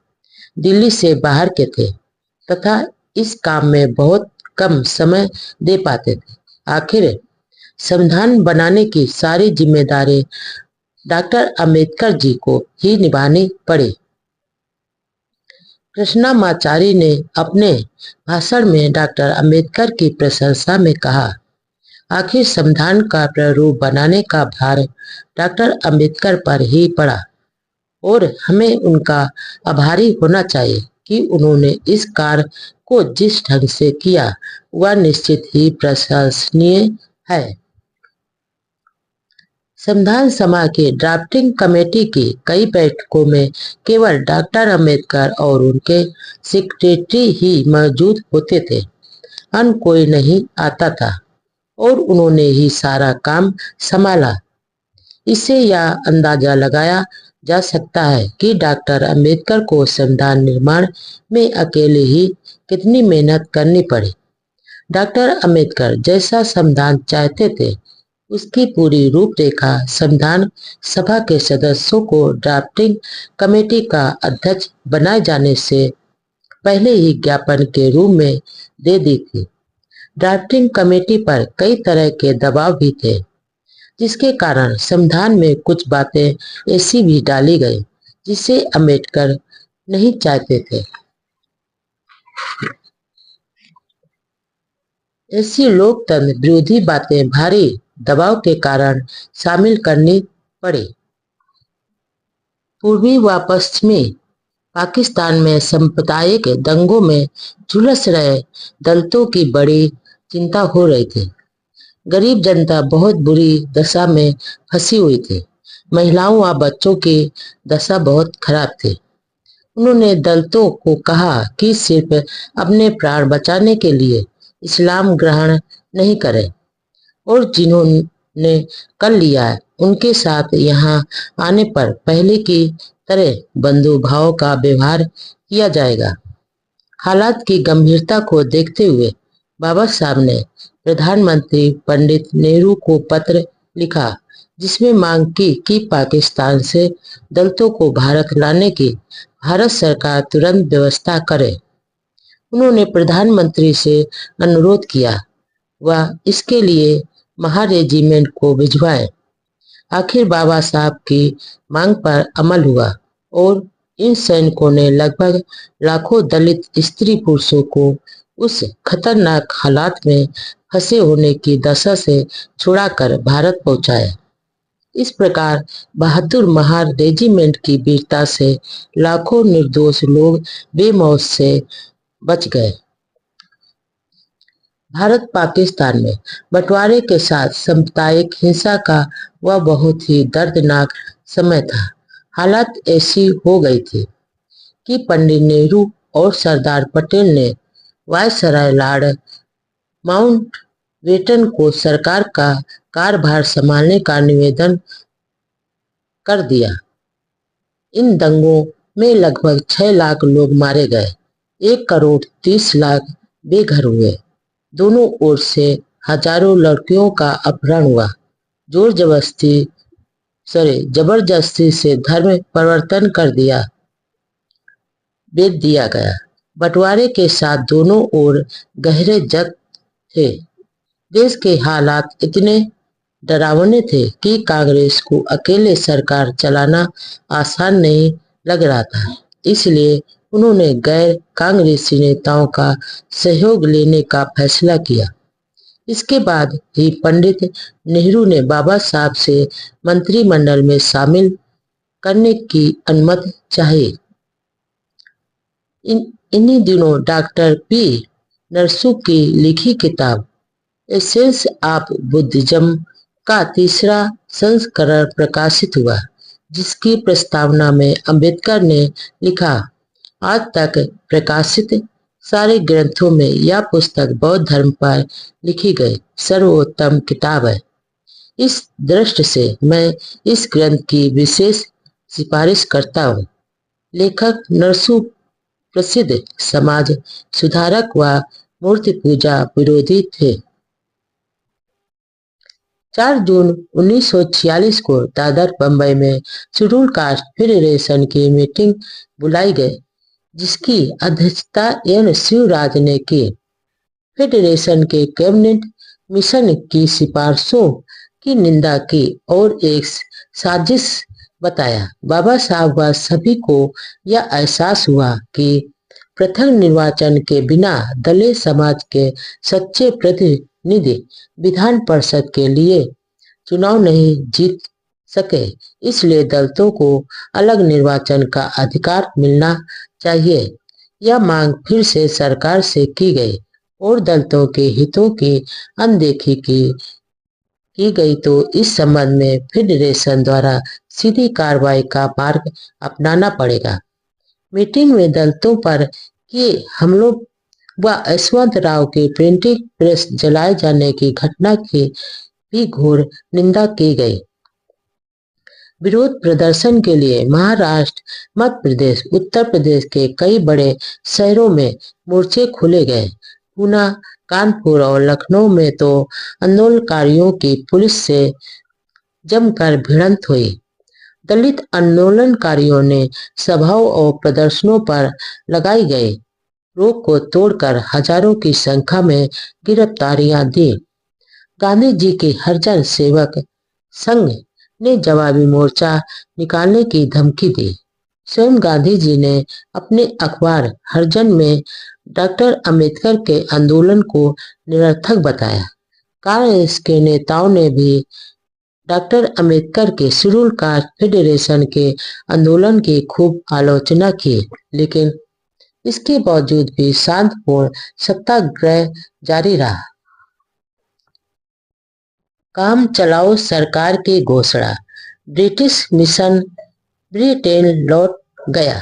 दिल्ली से बाहर के थे तथा इस काम में बहुत कम समय दे पाते थे। आखिर संविधान बनाने की सारी जिम्मेदारी डॉक्टर अंबेडकर जी को ही निभानी पड़ी। कृष्णमाचारी ने अपने भाषण में डॉक्टर अंबेडकर की प्रशंसा में कहा, आखिर संविधान का प्रारूप बनाने का भार डॉक्टर अंबेडकर पर ही पड़ा और हमें उनका आभारी होना चाहिए कि उन्होंने इस कार्य को जिस ढंग से किया वह निश्चित ही प्रशंसनीय है। संविधान सभा की ड्राफ्टिंग कमेटी की कई बैठकों में केवल डॉक्टर अंबेडकर और उनके सेक्रेटरी ही मौजूद होते थे। अन्य कोई नहीं आता था और उन्होंने ही सारा काम संभाला। इससे यह अंदाजा लगाया जा सकता है कि डॉक्टर अंबेडकर को संविधान निर्माण में अकेले ही कितनी मेहनत करनी पड़ी। डॉक्टर अंबेडकर जैसा संविधान चाहते थे, उसकी पूरी रूपरेखा संविधान सभा के सदस्यों को ड्राफ्टिंग कमेटी का अध्यक्ष बनाए जाने से पहले ही ज्ञापन के रूप में दे दी थी। ड्राफ्टिंग कमेटी पर कई तरह के दबाव भी थे, जिसके कारण संविधान में कुछ बातें ऐसी भी डाली गई जिसे अंबेडकर नहीं चाहते थे। ऐसी लोकतंत्र विरोधी बातें भारी दबाव के कारण शामिल करनी पड़ी। पूर्वी व पश्चिमी पाकिस्तान में सांप्रदायिक दंगों में झुलस रहे दलितों की बड़ी चिंता हो रही थी। गरीब जनता बहुत बुरी दशा में फंसी हुई थी। महिलाओं व बच्चों की दशा बहुत खराब थी। उन्होंने दलितों को कहा कि सिर्फ अपने प्राण बचाने के लिए इस्लाम ग्रहण नहीं करें और जिन्होंने कर लिया है उनके साथ यहाँ आने पर पहले की तरह बंधुभाव का व्यवहार किया जाएगा। हालात की गंभीरता को देखते हुए बाबा साहब ने प्रधानमंत्री पंडित नेहरू को पत्र लिखा, जिसमें मांग की कि पाकिस्तान से दलितों को भारत लाने की भारत सरकार तुरंत व्यवस्था करे। उन्होंने प्रधानमंत्री से अनुरोध किया वह इसके लिए महा रेजिमेंट को भिजवाए। आखिर बाबा साहब की मांग पर अमल हुआ और इन सैनिकों ने लगभग लाखों दलित स्त्री पुरुषों को उस खतरनाक हालात में फंसे होने की दशा से छुड़ाकर भारत पहुंचाया। इस प्रकार बहादुर महार रेजिमेंट की वीरता से लाखों निर्दोष लोग बेमौत से बच गए। भारत पाकिस्तान में बंटवारे के साथ सांप्रदायिक हिंसा का वह बहुत ही दर्दनाक समय था। हालात ऐसी हो गई थी कि पंडित नेहरू और सरदार पटेल ने वायसराय लॉर्ड माउंटबेटन को सरकार का कार्यभार संभालने का निवेदन कर दिया। इन दंगों में लगभग 6 लाख लोग मारे गए, 1 करोड़ 30 लाख बेघर हुए। दोनों ओर से हजारों लड़कियों का अपहरण हुआ। जबरदस्ती से धर्म परिवर्तन कर दिया बेच दिया गया। बंटवारे के साथ दोनों ओर गहरे जख्म थे। देश के हालात इतने डरावने थे कि कांग्रेस को अकेले सरकार चलाना आसान नहीं लग रहा था। इसलिए उन्होंने गैर कांग्रेसी नेताओं का सहयोग लेने का फैसला किया। इसके बाद ही पंडित नेहरू ने बाबा साहब से मंत्रिमंडल में शामिल करने की अनुमति चाहिए। इन्हीं दिनों डॉक्टर पी नरसू की लिखी किताब एसेंस ऑफ बुद्धिज्म का तीसरा संस्करण प्रकाशित हुआ, जिसकी प्रस्तावना में अंबेडकर ने लिखा, आज तक प्रकाशित सारे ग्रंथों में यह पुस्तक बौद्ध धर्म पर लिखी गई सर्वोत्तम किताब है। इस दृष्टि से मैं इस ग्रंथ की विशेष सिफारिश करता हूँ। लेखक नरसू प्रसिद्ध समाज सुधारक व मूर्ति पूजा विरोधी थे। 4 जून 1946 को दादर बंबई में शेड्यूल कास्ट फेडरेशन की मीटिंग बुलाई गई, जिसकी अध्यक्षता एन शिवराज ने की। फेडरेशन के कैबिनेट मिशन की सिफारिशों की निंदा की और एक साजिश बताया। बाबा साहब व सभी को यह एहसास हुआ कि पृथक निर्वाचन के बिना दलित समाज के सच्चे प्रतिनिधि विधान परिषद के लिए चुनाव नहीं जीत सके। इसलिए दलितों को अलग निर्वाचन का अधिकार मिलना चाहिए। यह मांग फिर से सरकार से की गई और दलितों के हितों की अनदेखी की की गई तो इस संबंध में फेडरेशन द्वारा सीधी कार्रवाई का मार्ग अपनाना पड़ेगा। मीटिंग में दलितों पर किए हमलों व यशवंत राव के प्रिंटिंग प्रेस जलाए जाने की घटना की भी घोर निंदा की गई। विरोध प्रदर्शन के लिए महाराष्ट्र, मध्य प्रदेश, उत्तर प्रदेश के कई बड़े शहरों में मोर्चे खोले गए। पूना, कानपुर और लखनऊ में तो आंदोलनकारियों की पुलिस से जमकर भिड़ंत हुई। दलित आंदोलनकारियों ने सभाओं और प्रदर्शनों पर लगाई गई रोक को तोड़कर हजारों की संख्या में गिरफ्तारियां दी। गांधी जी के हरिजन सेवक संघ ने जवाबी मोर्चा निकालने की धमकी दी। स्वयं गांधी जी ने अपने अखबार हरिजन में डॉक्टर अंबेडकर के आंदोलन को निरर्थक बताया। कांग्रेस के नेताओं ने भी डॉक्टर अंबेडकर के शेड्यूल कास्ट फेडरेशन के आंदोलन की खूब आलोचना की, लेकिन इसके बावजूद भी शांतिपूर्ण सत्याग्रह जारी रहा। काम चलाओ सरकार की घोषणा। ब्रिटिश मिशन ब्रिटेन लौट गया।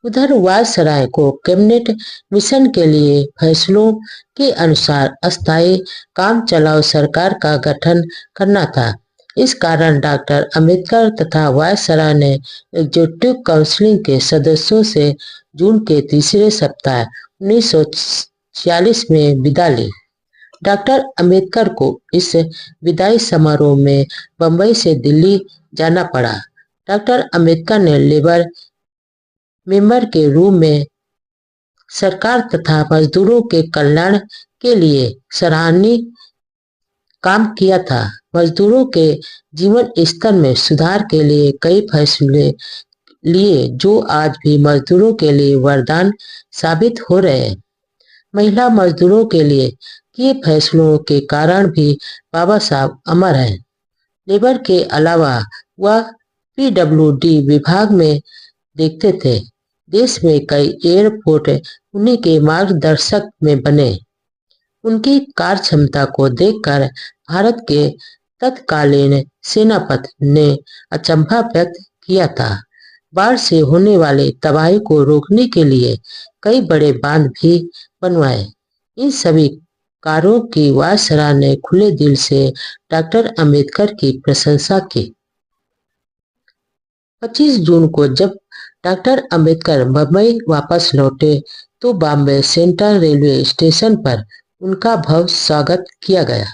उधर वायसराय को कैबिनेट मिशन के लिए फैसलों के अनुसार अस्थायी काम चलाओ सरकार का गठन करना था। इस कारण डॉक्टर अंबेडकर तथा वायसराय ने एग्जीक्यूटिव काउंसिल के सदस्यों से जून के तीसरे सप्ताह 1946 में विदा ली। डॉक्टर अंबेडकर को इस विदाई समारोह में बंबई से दिल्ली जाना पड़ा। डॉक्टर अंबेडकर ने लेबर मेंबर के रूप में सरकार तथा मजदूरों के कल्याण के लिए सराहनीय काम किया था। मजदूरों के जीवन स्तर में सुधार के लिए कई फैसले लिए जो आज भी मजदूरों के लिए वरदान साबित हो रहे हैं। महिला मजदूरों के लिए किए फैसलों के कारण भी बाबा साहब अमर हैं। लेबर के अलावा वह पीडब्ल्यूडी विभाग में देखते थे। देश में कई एयरपोर्ट उन्हीं के मार्गदर्शक में बने। उनकी कार्य क्षमता को देखकर भारत के तत्कालीन सेनापति ने अचंभा व्यक्त किया था। बाढ़ से होने वाले तबाही को रोकने के लिए कई बड़े बांध भी बनवाए। इन सभी कार्यों की वायसराय ने खुले दिल से डॉक्टर अंबेडकर की प्रशंसा की। 25 जून को जब डॉक्टर अंबेडकर बम्बई वापस लौटे तो बॉम्बे सेंट्रल रेलवे स्टेशन पर उनका भव्य स्वागत किया गया।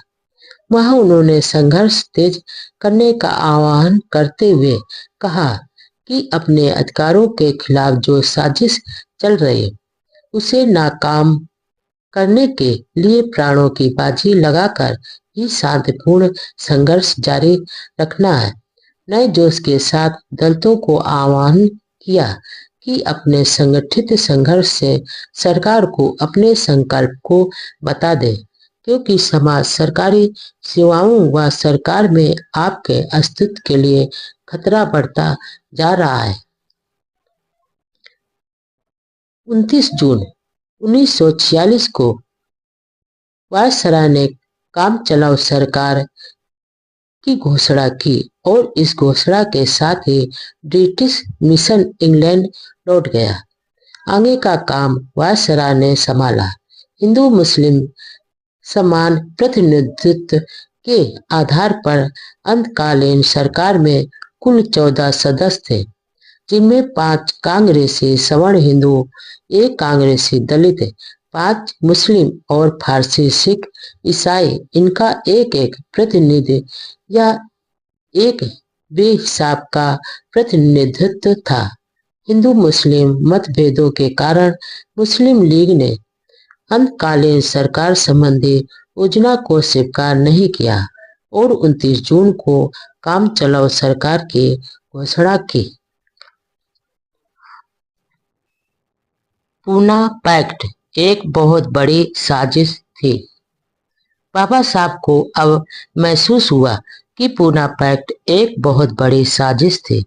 वहां उन्होंने संघर्ष तेज करने का आह्वान करते हुए कहा कि अपने अधिकारों के खिलाफ जो साजिश चल रही उसे नाकाम करने के लिए प्राणों की बाजी लगाकर ही शांतिपूर्ण संघर्ष जारी रखना है। नए जोश के साथ दलितों को आह्वान किया कि अपने संगठित संघर्ष से सरकार को अपने संकल्प को बता दे, क्योंकि समाज सरकारी सेवाओं व सरकार में आपके अस्तित्व के लिए खतरा बढ़ता जा रहा है। 29 जून 1946 को वायसराय ने काम चलाओ सरकार की घोषणा की और इस घोषणा के साथ ही ब्रिटिश मिशन इंग्लैंड लौट गया। आगे का काम वायसराय ने संभाला। हिंदू मुस्लिम समान प्रतिनिधित्व के आधार पर अंतकालीन सरकार में कुल 14 सदस्य थे, जिनमें 5 कांग्रेसी सवर्ण हिंदू, 1 कांग्रेसी दलित, 5 मुस्लिम और फारसी सिख ईसाई। इनका एक एक प्रतिनिधि या एक बेहिसाब का प्रतिनिधित्व था। हिंदू मुस्लिम मतभेदों के कारण मुस्लिम लीग ने अंतकालीन सरकार संबंधी योजना को स्वीकार नहीं किया और 29 जून को काम चलाओ सरकार की घोषणा की। पूना पैक्ट एक बहुत बड़ी साजिश थी। बाबा साहब को अब महसूस हुआ कि पूना पैक्ट एक बहुत बड़ी साजिश थी,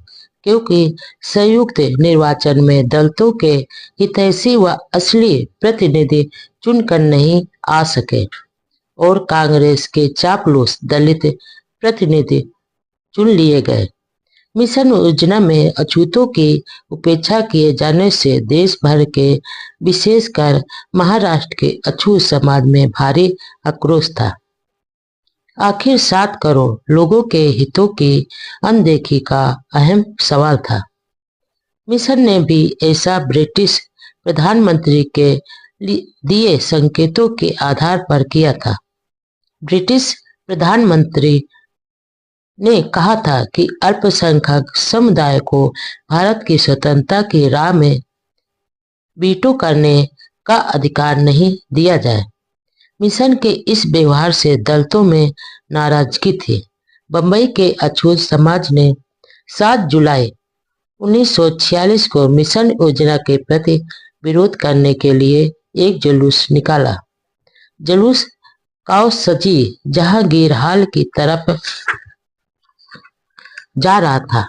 क्योंकि संयुक्त निर्वाचन में दलितों के हितैषी व असली प्रतिनिधि चुनकर नहीं आ सके। और कांग्रेस के चापलूस दलित प्रतिनिधि चुन लिए गए। मिशन योजना में अछूतों की उपेक्षा किए जाने से देश भर के, विशेषकर महाराष्ट्र के अछूत समाज में भारी आक्रोश था। आखिर 7 करोड़ लोगों के हितों की अनदेखी का अहम सवाल था। मिशन ने भी ऐसा ब्रिटिश प्रधानमंत्री के दिए संकेतों के आधार पर किया था। ब्रिटिश प्रधानमंत्री ने कहा था कि अल्पसंख्यक समुदाय को भारत की स्वतंत्रता की राह में वीटो करने का अधिकार नहीं दिया जाए। मिशन के इस व्यवहार से दलितों में नाराजगी थी। बंबई के अछूत समाज ने 7 जुलाई 1946 को मिशन योजना के प्रति विरोध करने के लिए एक जुलूस निकाला। जुलूस काओसजी जहांगीर हाल की तरफ जा रहा था।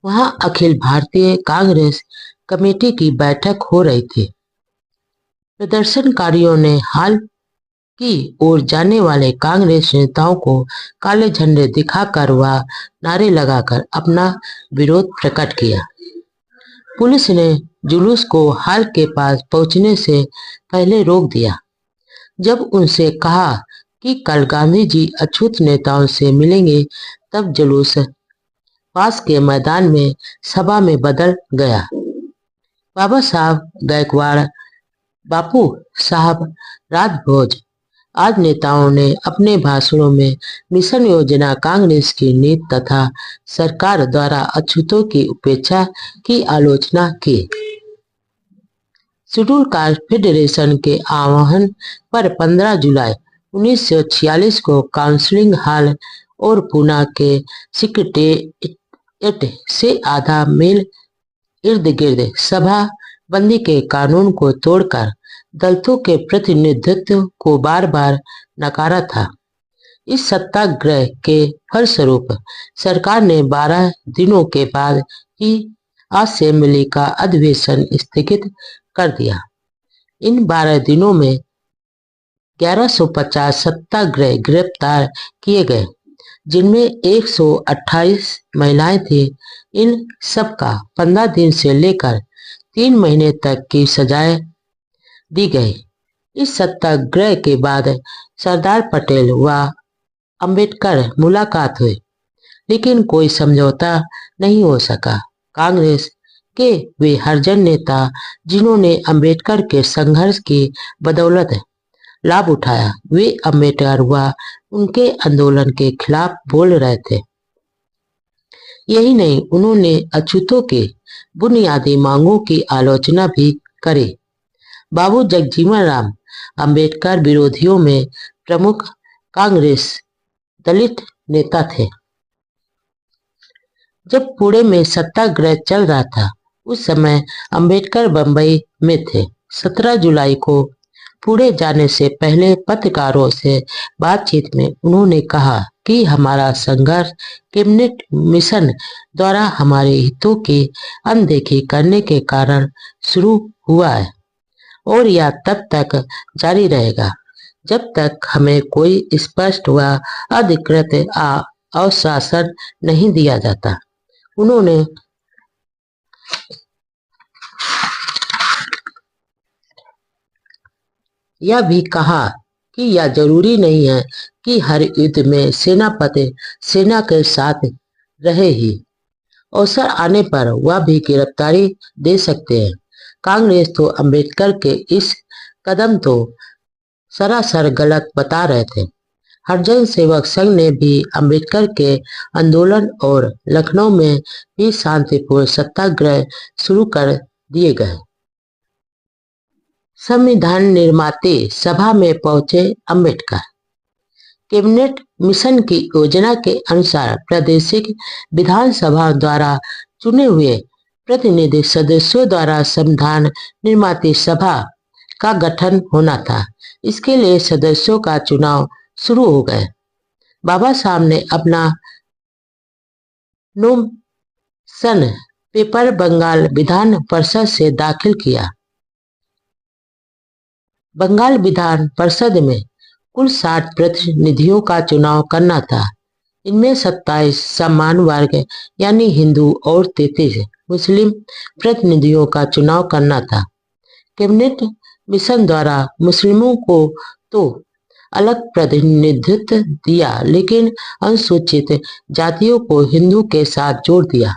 वहां अखिल भारतीय कांग्रेस कमेटी की बैठक हो रही थी। प्रदर्शनकारियों ने हाल की ओर जाने वाले कांग्रेस नेताओं को काले झंडे दिखाकर व नारे लगाकर अपना विरोध प्रकट किया। पुलिस ने जुलूस को हाल के पास पहुंचने से पहले रोक दिया। जब उनसे कहा कि कल गांधी जी अछूत नेताओं से मिलेंगे, तब जुलूस पास के मैदान में सभा में बदल गया। बाबा साहब गायकवाड़, बापू साहब राजभोज आदि नेताओं ने अपने भाषणों में मिशन योजना, कांग्रेस की नीति तथा सरकार द्वारा अछूतों की उपेक्षा की आलोचना की। शेड्यूल कास्ट फेडरेशन के आह्वान पर 15 जुलाई 1946 को काउंसिलिंग हॉल और पूना के सेक्रेटेरिएट से आधा मील इर्द गिर्द सभा बंदी के कानून को तोड़कर दलितों के प्रतिनिधित्व को बार बार नकारा था। इस सत्याग्रह के फलस्वरूप सरकार ने 12 दिनों के बाद ही असेंबली का अधिवेशन स्थगित कर दिया। इन 12 दिनों में 1150 सत्याग्रही गिरफ्तार किए गए, जिनमें 128 महिलाएं थीं। इन सबका 15 दिन से लेकर 3 महीने तक की सजाएं दी गई। इस सत्याग्रह के बाद सरदार पटेल व अंबेडकर मुलाकात हुई, लेकिन कोई समझौता नहीं हो सका। कांग्रेस के वे हरिजन नेता जिन्होंने अंबेडकर के संघर्ष की बदौलत लाभ उठाया, वे अंबेडकर व उनके आंदोलन के खिलाफ बोल रहे थे। यही नहीं, उन्होंने अछूतों के बुनियादी मांगों की आलोचना भी करी। बाबू जगजीवन राम अंबेडकर विरोधियों में प्रमुख कांग्रेस दलित नेता थे। जब पुणे में सत्याग्रह चल रहा था, उस समय अंबेडकर बंबई में थे। 17 जुलाई को पुणे जाने से पहले पत्रकारों से बातचीत में उन्होंने कहा कि हमारा संघर्ष कैबिनेट मिशन द्वारा हमारे हितों की अनदेखी करने के कारण शुरू हुआ है और यह तब तक जारी रहेगा जब तक हमें कोई स्पष्ट व अधिकृत आश्वासन नहीं दिया जाता। उन्होंने यह भी कहा कि यह जरूरी नहीं है कि हर युद्ध में सेनापति सेना के साथ रहे ही, अवसर आने पर वह भी गिरफ्तारी दे सकते हैं। कांग्रेस तो अंबेडकर के इस कदम तो सरासर गलत बता रहे थे। हरिजन सेवक संघ ने भी अंबेडकर के आंदोलन और लखनऊ में भी शांतिपूर्ण सत्याग्रह शुरू कर दिए गए। संविधान निर्माते सभा में पहुंचे अंबेडकर। कैबिनेट मिशन की योजना के अनुसार प्रादेशिक विधानसभा द्वारा चुने हुए प्रतिनिधि सदस्यों द्वारा संविधान निर्माती सभा का गठन होना था। इसके लिए सदस्यों का चुनाव शुरू हो गए। बाबा साहब ने अपना नॉमिनेशन पेपर बंगाल विधान परिषद से दाखिल किया। बंगाल विधान परिषद में कुल 60 प्रतिनिधियों का चुनाव करना था। इनमें 27 समान वर्ग यानी हिंदू और 33 मुस्लिम प्रतिनिधियों का चुनाव करना था। कैबिनेट मिशन द्वारा मुस्लिमों को तो अलग प्रतिनिधित्व दिया, लेकिन अनुसूचित जातियों को हिंदू के साथ जोड़ दिया।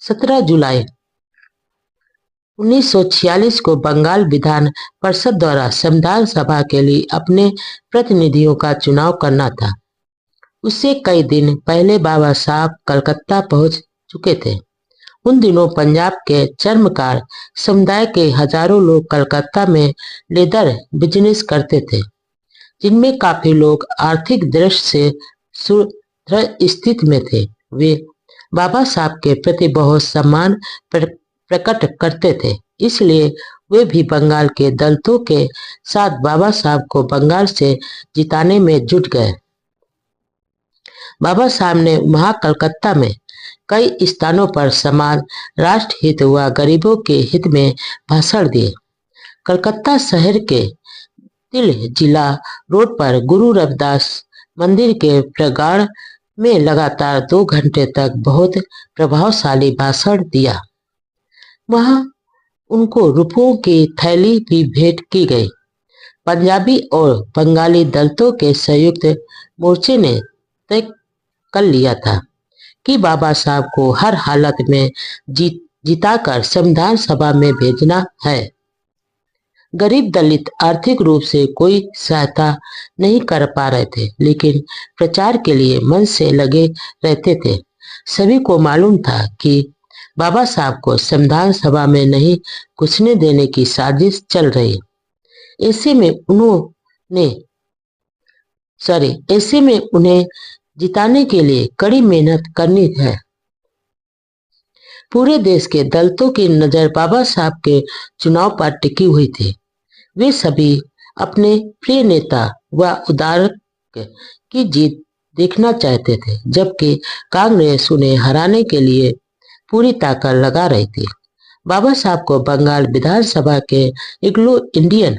17 जुलाई 1946 को बंगाल विधान परिषद द्वारा संविधान सभा के लिए अपने प्रतिनिधियों का चुनाव करना था। उससे कई दिन पहले बाबा साहब कलकत्ता पहुंच चुके थे। उन दिनों पंजाब के चर्मकार समुदाय के हजारों लोग कलकत्ता में लेदर बिजनेस करते थे, जिनमें काफी लोग आर्थिक दृष्टि से सुदृढ़ स्थिति में थे। वे बाबा साहब के प्रति बहुत सम्मान प्रकट करते थे, इसलिए वे भी बंगाल के दलितों के साथ बाबा साहब को बंगाल से जिताने में जुट गए। बाबा साहब ने वहां कलकत्ता में कई स्थानों पर समाज, राष्ट्र हित व गरीबों के हित में भाषण दिए। कलकत्ता शहर के तिल जिला रोड पर गुरु रविदास मंदिर के प्रांगण में लगातार 2 घंटे तक बहुत प्रभावशाली भाषण दिया। वहां उनको रुपयों की थैली भी भेंट की गई। पंजाबी और बंगाली दलितों के संयुक्त मोर्चे ने तय कर लिया था कि बाबा साहब को हर हालत में जिताकर संविधान सभा में भेजना है। गरीब दलित आर्थिक रूप से कोई सहायता नहीं कर पा रहे थे, लेकिन प्रचार के लिए मन से लगे रहते थे। सभी को मालूम था कि बाबा साहब को संविधान सभा में नहीं घुसने देने की साजिश चल रही। ऐसे में उन्हें जिताने के लिए कड़ी मेहनत करनी है। पूरे देश के दलितों की नजर बाबा साहब के चुनाव पर टिकी हुई थी। वे सभी अपने प्रिय नेता व उदारक की जीत देखना चाहते थे, जबकि कांग्रेस उन्हें हराने के लिए पूरी ताकत लगा रही थी। बाबा साहब को बंगाल विधानसभा के एंग्लो इंडियन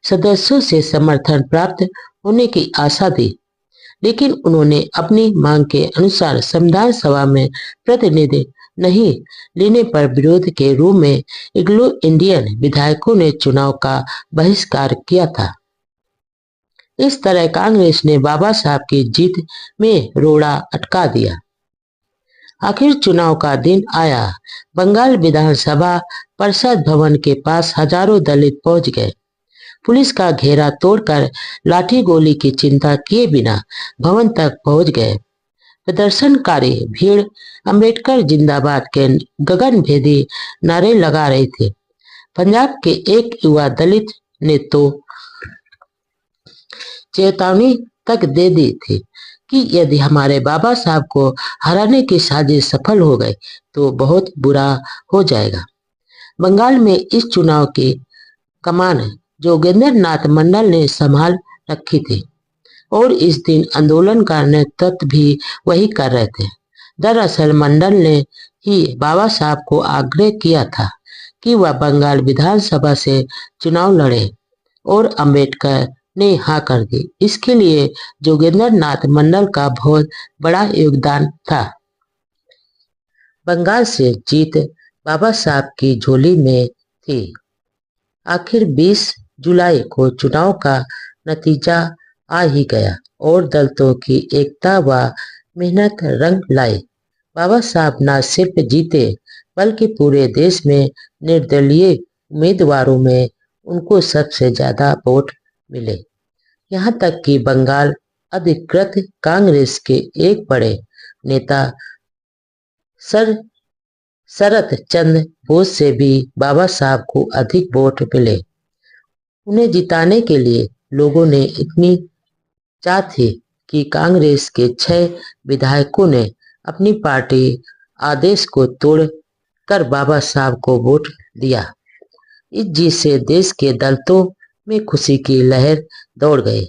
सदस्यों से समर्थन प्राप्त होने की आशा थी, लेकिन उन्होंने अपनी मांग के अनुसार संविधान सभा में प्रतिनिधि नहीं लेने पर विरोध के रूप में एंग्लो इंडियन विधायकों ने चुनाव का बहिष्कार किया था। इस तरह कांग्रेस ने बाबा साहब की जीत में रोड़ा अटका दिया। आखिर चुनाव का दिन आया। बंगाल विधानसभा परिषद भवन के पास हजारों दलित पहुंच गए। पुलिस का घेरा तोड़कर लाठी गोली की चिंता किए बिना भवन तक पहुंच गए। प्रदर्शनकारी भीड़ अंबेडकर जिंदाबाद के गगनभेदी नारे लगा रहे थे। पंजाब के एक युवा दलित ने तो चेतावनी तक दे दी थी कि यदि हमारे बाबा साहब को हराने की साजिश सफल हो गई तो बहुत बुरा हो जाएगा। बंगाल में इस चुनाव की कमान जोगेंद्र नाथ मंडल ने संभाल रखी थी और इस दिन आंदोलन का नेतृत्व भी वही कर रहे थे। दरअसल मंडल ने ही बाबा साहब को आग्रह किया था कि वह बंगाल विधानसभा से चुनाव लड़े और अंबेडकर ने हाँ कर दी। इसके लिए जोगेंद्र नाथ मंडल का बहुत बड़ा योगदान था। बंगाल से जीत बाबा साहब की झोली में थी। आखिर 20 जुलाई को चुनाव का नतीजा आ ही गया और दलितों की एकता व मेहनत रंग लाई। बाबा साहब न सिर्फ जीते बल्कि पूरे देश में निर्दलीय उम्मीदवारों में उनको सबसे ज्यादा वोट मिले। यहाँ तक कि बंगाल अधिकृत कांग्रेस के एक बड़े नेता शरत चंद्र बोस से भी बाबा साहब को अधिक वोट मिले। उन्हें जिताने के लिए लोगों ने इतनी चाह थी कि कांग्रेस के 6 विधायकों ने अपनी पार्टी आदेश को तोड़कर बाबा साहब को वोट दिया। इस जीत से देश के दलितों में खुशी की लहर दौड़ गई।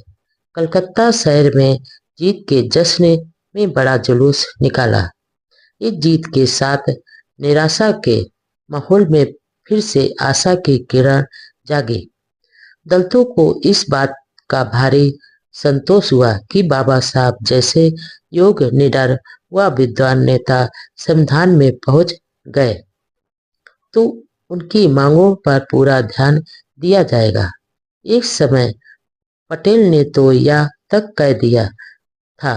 कलकत्ता शहर में जीत के जश्न में बड़ा जुलूस निकाला। इस जीत के साथ निराशा के माहौल में फिर से आशा की किरण जागी। दलितों को इस बात का भारी संतोष हुआ कि बाबा साहब जैसे योग निडर व विद्वान नेता संविधान में पहुंच गए तो उनकी मांगों पर पूरा ध्यान दिया जाएगा। एक समय पटेल ने तो यह तक कह दिया था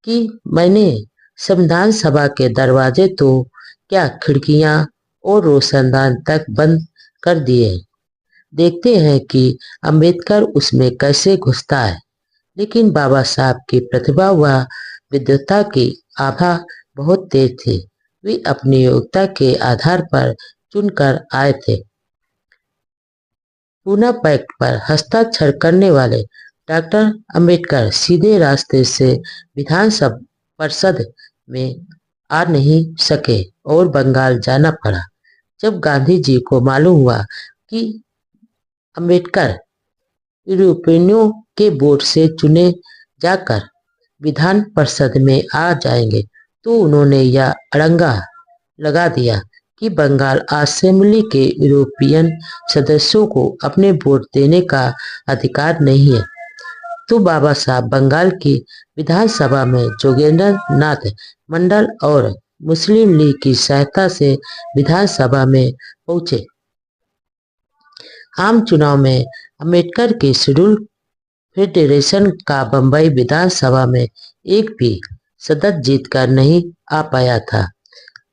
कि मैंने संविधान सभा के दरवाजे तो क्या खिड़कियां और रोशनदान तक बंद कर दिए। देखते हैं कि अंबेडकर उसमें कैसे घुसता है। लेकिन बाबा साहब की प्रतिभा व विद्वता की आभा बहुत तेज थी। वे अपनी योग्यता के आधार पर चुनकर आए थे। पूना पैक्ट पर हस्ताक्षर करने वाले डॉक्टर अंबेडकर सीधे रास्ते से विधानसभा परिषद में आ नहीं सके और बंगाल जाना पड़ा। जब गांधी जी को मालूम हुआ कि अंबेडकर यूरोपियनों के वोट से चुने जाकर विधान परिषद में आ जाएंगे तो उन्होंने यह अड़ंगा लगा दिया कि बंगाल असेंबली के यूरोपियन सदस्यों को अपने वोट देने का अधिकार नहीं है। तो बाबा साहब बंगाल की विधानसभा में जोगेंद्र नाथ मंडल और मुस्लिम लीग की सहायता से विधानसभा में पहुंचे। आम चुनाव में अंबेडकर के शेड्यूल फेडरेशन का बंबई विधानसभा में एक भी सदस्य जीतकर नहीं आ पाया था।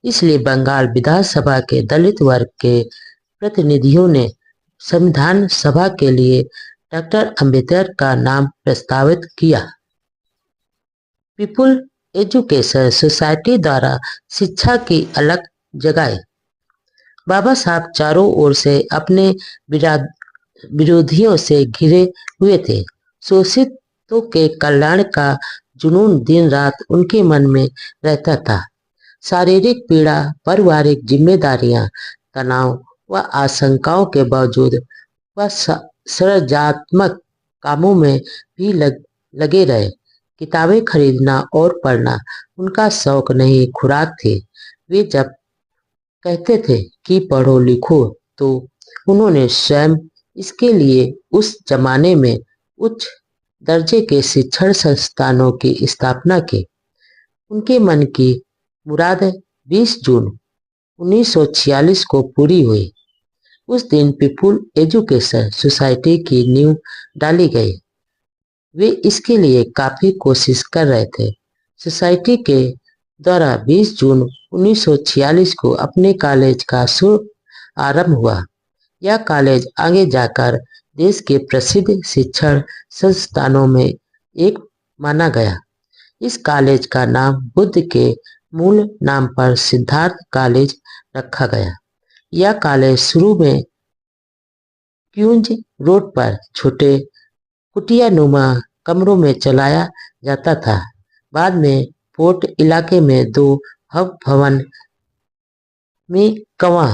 इसलिए बंगाल विधानसभा के दलित वर्ग के प्रतिनिधियों ने संविधान सभा के लिए डॉक्टर अंबेडकर का नाम प्रस्तावित किया। पीपुल एजुकेशन सोसाइटी द्वारा शिक्षा की अलग जगाई। बाबा साहब चारों ओर से अपने विरोधियों से घिरे हुए थे। शोषितों के कल्याण का जुनून दिन रात उनके मन में रहता था। शारीरिक पीड़ा, पारिवारिक जिम्मेदारियां, तनाव व आशंकाओं के बावजूद वह सृजनात्मक कामों में भी लगे रहे। किताबें खरीदना और पढ़ना उनका शौक नहीं, खुराक थी। वे जब कहते थे कि पढ़ो लिखो तो उन्होंने स्वयं इसके लिए उस जमाने में उच्च दर्जे के शिक्षण संस्थानों की स्थापना की। उनके मन की मुराद 20 जून 1946 को पूरी हुई। उस दिन पीपुल एजुकेशन सोसाइटी की नींव डाली गई। वे इसके लिए काफी कोशिश कर रहे थे। सोसाइटी के द्वारा 20 जून 1946 को अपने कॉलेज का शुभ आरंभ हुआ। यह कॉलेज आगे जाकर देश के प्रसिद्ध शिक्षण संस्थानों में एक माना गया। इस कॉलेज का नाम बुद्ध के मूल नाम पर सिद्धार्थ कॉलेज रखा गया। यह कॉलेज शुरू में क्यूंज रोड पर छोटे कुटियानुमा कमरों में चलाया जाता था। बाद में फोर्ट इलाके में 2 हब भवन में कवा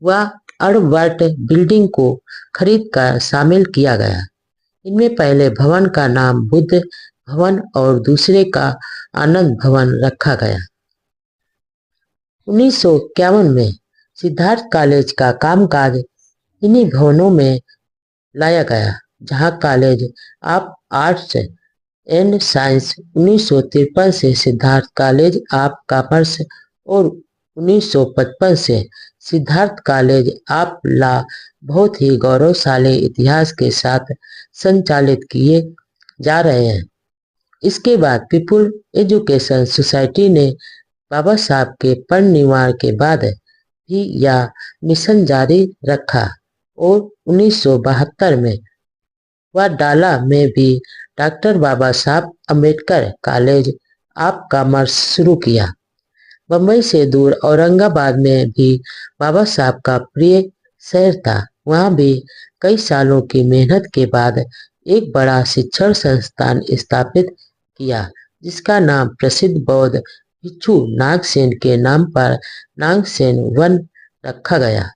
व अड़बर्ट बिल्डिंग को खरीद कर शामिल किया गया। इनमें पहले भवन का नाम बुद्ध भवन और दूसरे का आनंद भवन रखा गया। 1951 में सिद्धार्थ कॉलेज का कामकाज इन्हीं भवनों में लाया गया, जहां college of arts and science 1953 से सिद्धार्थ कॉलेज ऑफ कॉमर्स और 1955 से सिद्धार्थ कॉलेज ऑफ लॉ बहुत ही गौरवशाली इतिहास के साथ संचालित किए जा रहे हैं। इसके बाद पीपुल एजुकेशन सोसाइटी ने बाबा साहब के परिनिर्वाण के बाद भी यह मिशन जारी रखा और 1972 में वाडाला में भी डॉक्टर बाबा साहब अंबेडकर कॉलेज ऑफ कॉमर्स शुरू किया। बम्बई से दूर औरंगाबाद में भी बाबा साहब का प्रिय शहर था। वहां भी कई सालों की मेहनत के बाद एक बड़ा शिक्षण संस्थान स्थापित किया, जिसका नाम प्रसिद्ध बौद्ध भिक्षु नागसेन के नाम पर नागसेन वन रखा गया।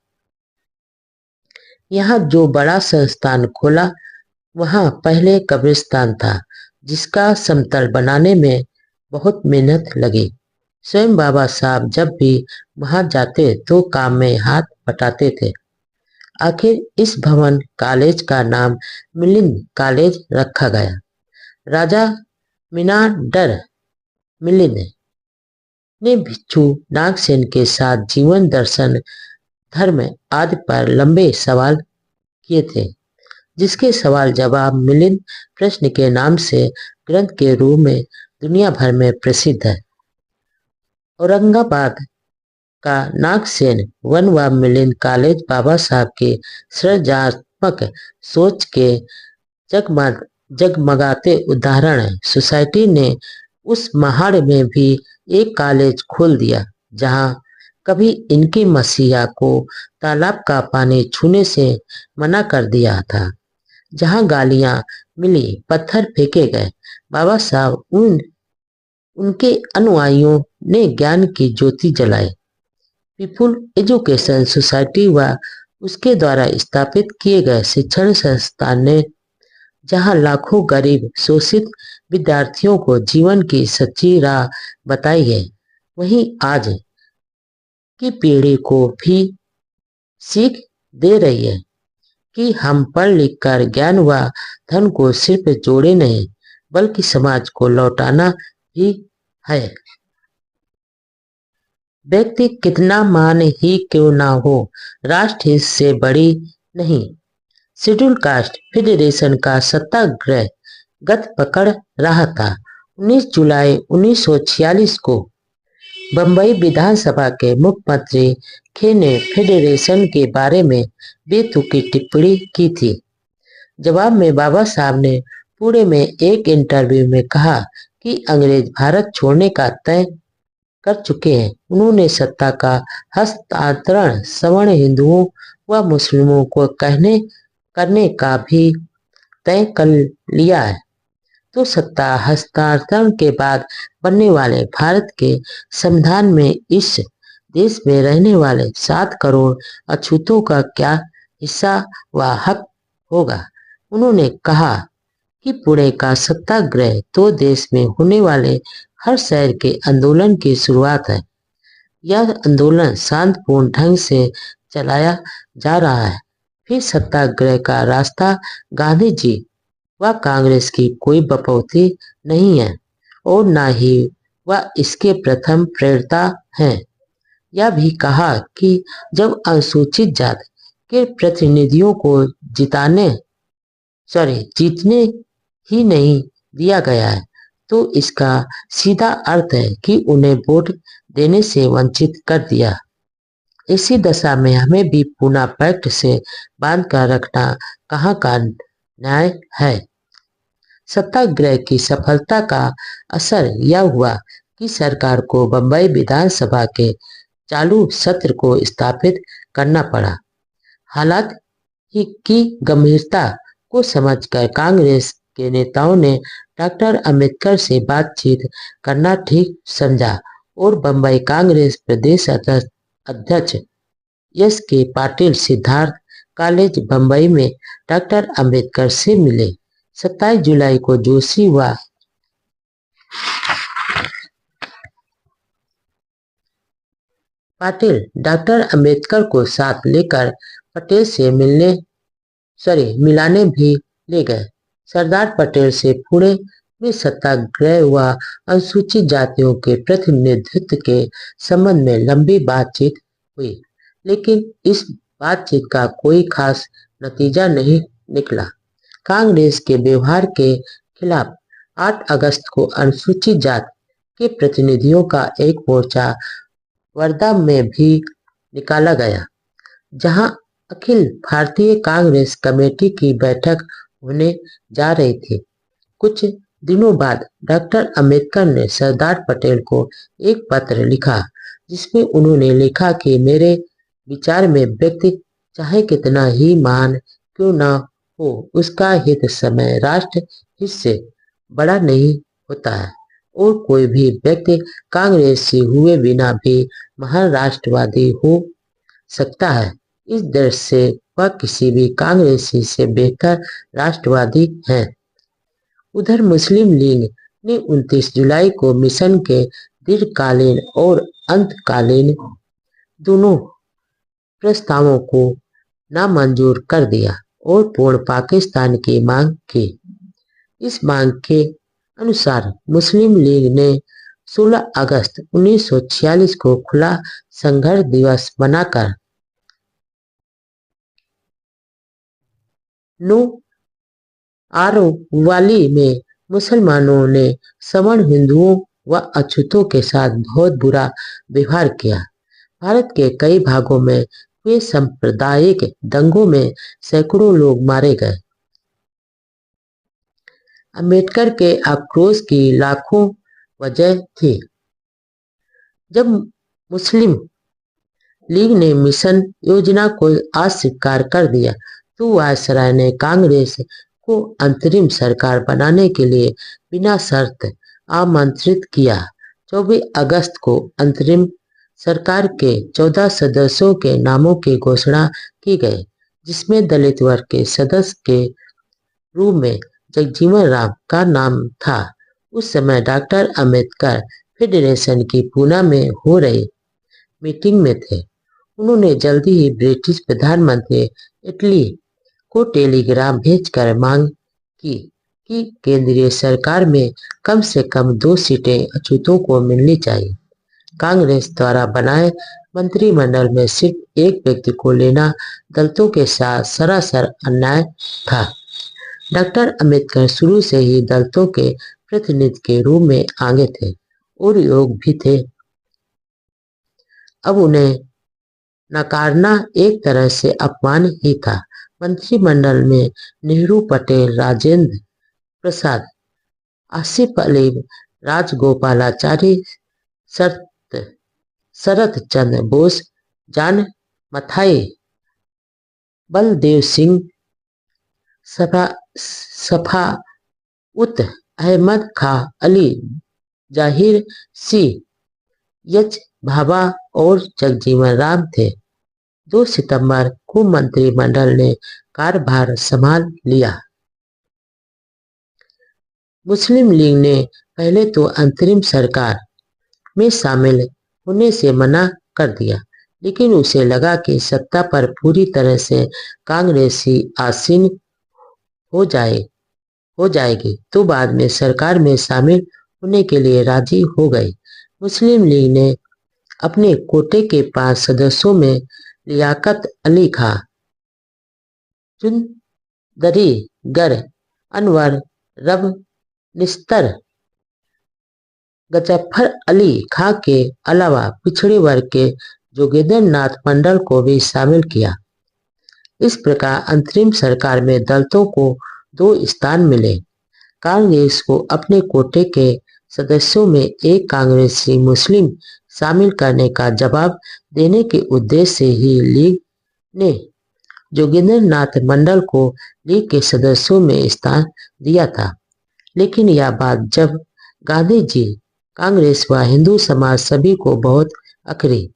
यहाँ जो बड़ा संस्थान खोला वहाँ पहले कब्रिस्तान था, जिसका समतल बनाने में बहुत मेहनत लगी। स्वयं बाबा साहब जब भी वहां जाते तो काम में हाथ बटाते थे। आखिर इस भवन कॉलेज का नाम मिलिंद कॉलेज रखा गया। राजा मिनांडर मिलिंद ने भिक्षु नागसेन के साथ जीवन दर्शन, धर्म आदि पर लंबे सवाल किए थे, जिसके सवाल जवाब मिलिंद प्रश्न के नाम से ग्रंथ के रूप में दुनिया भर में प्रसिद्ध है। औरंगाबाद का नागसेन वन व मिलिंद कॉलेज बाबा साहब के सृजनात्मक सोच के जगमगाते उदाहरण है। सोसाइटी ने उस महाड़ में भी एक कॉलेज खोल दिया, जहां कभी इनकी मसीहा को तालाब का पानी छूने से मना कर दिया था, जहां गालियां मिली, पत्थर फेंके गए। बाबा साहब उनके अनुयायियों ने ज्ञान की ज्योति जलाई। पीपुल एजुकेशन सोसाइटी व उसके द्वारा स्थापित किए गए शिक्षण संस्थान ने जहां लाखों गरीब शोषित विद्यार्थियों को जीवन की सच्ची राह बताई है, वहीं आज की पीढ़ी को भी सीख दे रही है कि हम पढ़ लिख कर ज्ञान व धन को सिर्फ जोड़े नहीं, बल्कि समाज को लौटाना भी है। व्यक्ति कितना मान ही क्यों ना हो, राष्ट्र हित से बड़ी नहीं। शेड्यूल कास्ट फेडरेशन का सत्याग्रह गत पकड़ रहा था। 19 जुलाई 1946 को बंबई विधानसभा के मुख्यमंत्री खे ने फेडरेशन के बारे में बेतुकी टिप्पणी की थी। जवाब में बाबा साहब ने पुणे में एक इंटरव्यू में कहा कि अंग्रेज भारत छोड़ने का तय कर चुके हैं। उन्होंने सत्ता का हस्तांतरण सवर्ण हिंदुओं व मुस्लिमों को करने का भी तय कर लिया है। तो सत्ता हस्तांतरण के बाद बनने वाले भारत के संविधान में इस देश में रहने वाले 7 करोड़ अछूतों का क्या हिस्सा व हक होगा। उन्होंने कहा कि पुणे का सत्याग्रह तो देश में होने वाले हर शहर के आंदोलन की शुरुआत है। यह आंदोलन शांतिपूर्ण ढंग से चलाया जा रहा है। फिर सत्याग्रह का रास्ता गांधी जी व कांग्रेस की कोई बपौती नहीं है और न ही वह इसके प्रथम प्रेरता हैं। यह भी कहा कि जब अनुसूचित जाति के प्रतिनिधियों को जीतने ही नहीं दिया गया है, तो इसका सीधा अर्थ है कि उन्हें वोट देने से वंचित कर दिया। इसी दशा में हमें भी पूना पैक्ट से बांध कर रखना कहाँ का न्याय है। सत्याग्रह की सफलता का असर यह हुआ कि सरकार को बंबई विधानसभा के चालू सत्र को स्थापित करना पड़ा। हालात की गंभीरता को समझकर कांग्रेस के नेताओं ने डॉक्टर अंबेडकर से बातचीत करना ठीक समझा और बंबई कांग्रेस प्रदेश अध्यक्ष एस के पाटिल सिद्धार्थ कॉलेज बंबई में डॉक्टर अंबेडकर से मिले। 27 जुलाई को जोशी व पाटिल डॉक्टर अंबेडकर को साथ लेकर पटेल से मिलाने भी ले गए। सरदार पटेल से पुणे में सत्याग्रह व अनुसूचित जातियों के प्रतिनिधित्व के संबंध में लंबी बातचीत हुई, लेकिन इस बातचीत का कोई खास नतीजा नहीं निकला। कांग्रेस के व्यवहार के खिलाफ 8 अगस्त को अनुसूचित जाति के प्रतिनिधियों का एक मोर्चा वर्धा में भी निकाला गया, जहां अखिल भारतीय कांग्रेस कमेटी की बैठक होने जा रही थी। कुछ दिनों बाद डॉक्टर अंबेडकर ने सरदार पटेल को एक पत्र लिखा, जिसमें उन्होंने लिखा कि मेरे विचार में व्यक्ति चाहे कितना ही महान क्यों न हो, उसका हित समय राष्ट्र हित से बड़ा नहीं होता है और कोई भी व्यक्ति कांग्रेसी हुए बिना भी महान राष्ट्रवादी हो सकता है। इस दृष्टि से वह किसी भी कांग्रेसी से बेहतर राष्ट्रवादी है। उधर मुस्लिम लीग ने 29 जुलाई को मिशन के दीर्घकालीन और अंतकालीन दोनों प्रस्तावों को नामंजूर कर दिया और पूर्ण पाकिस्तान की मांग की। इस मांग के अनुसार मुस्लिम लीग ने 16 अगस्त 1946 को खुला संघर्ष दिवस बनाकर नो आरोवाली में मुसलमानों ने सवर्ण हिंदुओं व अछूतों के साथ बहुत बुरा व्यवहार किया। भारत के कई भागों में हुए सांप्रदायिक दंगों में सैकड़ों लोग मारे गए। अम्बेडकर के आक्रोश की लाखों वजह थी। जब मुस्लिम लीग ने मिशन योजना को अस्वीकार कर दिया तो वायसराय ने कांग्रेस को अंतरिम सरकार बनाने के लिए बिना शर्त आमंत्रित किया। 24 अगस्त को अंतरिम सरकार के 14 सदस्यों के नामों की घोषणा की गई, जिसमें दलित वर्ग के सदस्य के रूप में जगजीवन राम का नाम था। उस समय डॉक्टर अम्बेडकर फेडरेशन की पूना में हो रही मीटिंग में थे। उन्होंने जल्दी ही ब्रिटिश प्रधानमंत्री इटली को टेलीग्राम भेजकर मांग की कि केंद्रीय सरकार में कम से कम 2 सीटें अछूतों को मिलनी चाहिए। कांग्रेस द्वारा बनाए मंत्रिमंडल में सिर्फ एक व्यक्ति को लेना दलितों के साथ सरासर अन्याय था। डॉक्टर अम्बेडकर शुरू से ही दलितों के प्रतिनिधि के रूप में आगे थे और योग भी थे। अब उन्हें नकारना एक तरह से अपमान ही था। मंत्रिमंडल में नेहरू, पटेल, राजेंद्र प्रसाद, आसिफ अली, राजगोपालाचारी, शरत चंद्र बोस, जान मथाई, बलदेव सिंह, सफाउत अहमद खां, अली जाहिर सिंह, एच भाभा और जगजीवन राम थे। 2 सितंबर को मंत्रिमंडल ने कार्यभार संभाल लिया। मुस्लिम लीग ने पहले तो अंतरिम सरकार में शामिल होने से मना कर दिया, लेकिन उसे लगा कि सत्ता पर पूरी तरह से कांग्रेस ही आसीन हो जाएगी तो बाद में सरकार में शामिल होने के लिए राजी हो गई। मुस्लिम लीग ने अपने कोटे के 5 सदस्यों में लियाकत अली खां, चुंदरी गर, अनवर, रब निस्तर, गजफ्फर अली खां के अलावा पिछड़े वर्ग के जोगेंद्र नाथ मंडल को भी शामिल किया। इस प्रकार अंतरिम सरकार में दलितों को 2 स्थान मिले। कांग्रेस को अपने कोटे के सदस्यों में एक कांग्रेसी मुस्लिम शामिल करने का जवाब देने के उद्देश्य से ही लीग ने जोगेंद्र नाथ मंडल को लीग के सदस्यों में स्थान दिया था। लेकिन यह बात जब गांधी जी, कांग्रेस व हिंदू समाज सभी को बहुत अखरी।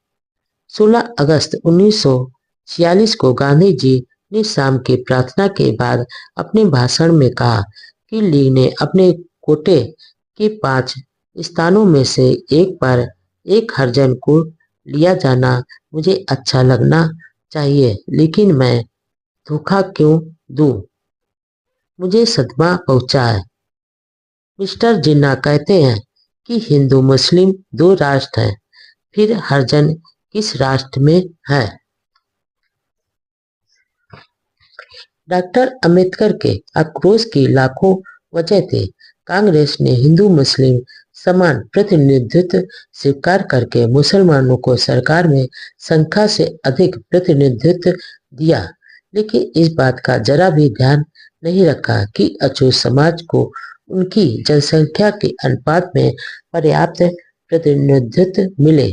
16 अगस्त 1946 को गांधी जी ने शाम की प्रार्थना के बाद अपने भाषण में कहा कि लीग ने अपने कोटे के 5 स्थानों में से एक पर एक हरिजन को लिया जाना मुझे अच्छा लगना चाहिए, लेकिन मैं धोखा क्यों दूं? मुझे सदमा पहुंचा है। मिस्टर जिन्ना कहते हैं कि हिंदू मुस्लिम 2 राष्ट्र हैं, फिर हरिजन किस राष्ट्र में है? डॉक्टर अम्बेडकर के आक्रोश की लाखों वजह थे। कांग्रेस ने हिंदू मुस्लिम समान प्रतिनिधित्व स्वीकार करके मुसलमानों को सरकार में संख्या से अधिक प्रतिनिधित्व दिया, लेकिन इस बात का जरा भी ध्यान नहीं रखा कि अछूत समाज को उनकी जनसंख्या के अनुपात में पर्याप्त प्रतिनिधित्व मिले।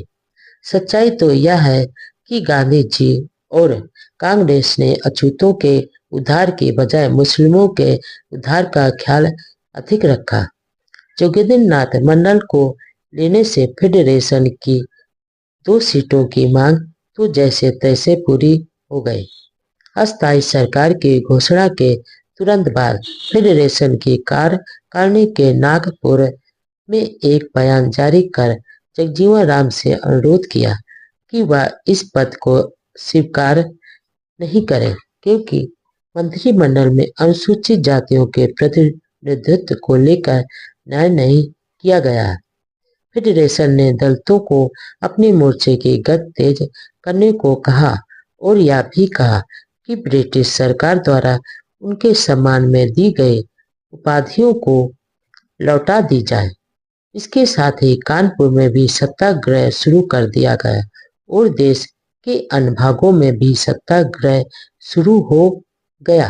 सच्चाई तो यह है कि गांधी जी और कांग्रेस ने अछूतों के उद्धार के बजाय मुस्लिमों के उद्धार का ख्याल अधिक रखा। जोगेंद्र नाथ मंडल को लेने से फेडरेशन की 2 सीटों की मांग तो जैसे तैसे पूरी हो गई। अस्थायी सरकार की घोषणा के तुरंत बाद फेडरेशन की कार्यकारिणी के नागपुर में एक बयान जारी कर जगजीवन राम से अनुरोध किया कि वह इस पद को स्वीकार नहीं करें, क्योंकि मंत्रिमंडल में अनुसूचित जातियों के प्रतिनिधित्व को लेकर न्याय नहीं किया गया। फेडरेशन ने दलितों को अपने मोर्चे की गति तेज करने को कहा और यह भी कहा कि ब्रिटिश सरकार द्वारा उनके सम्मान में दी गई उपाधियों को लौटा दी जाए। इसके साथ ही कानपुर में भी सत्याग्रह शुरू कर दिया गया और देश के अन्य भागों में भी सत्याग्रह शुरू हो गया।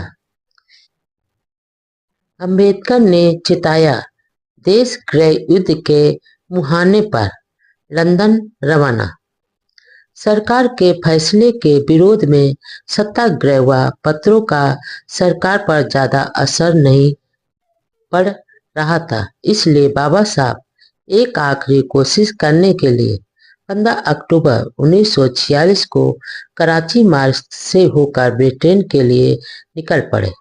अंबेडकर ने चिताया देश गृह युद्ध के मुहाने पर लंदन रवाना। सरकार के फैसले के विरोध में सत्याग्रह व पत्रों का सरकार पर ज्यादा असर नहीं पड़ रहा था, इसलिए बाबा साहब एक आखिरी कोशिश करने के लिए 15 अक्टूबर 1946 को कराची मार्ग से होकर ब्रिटेन के लिए निकल पड़े।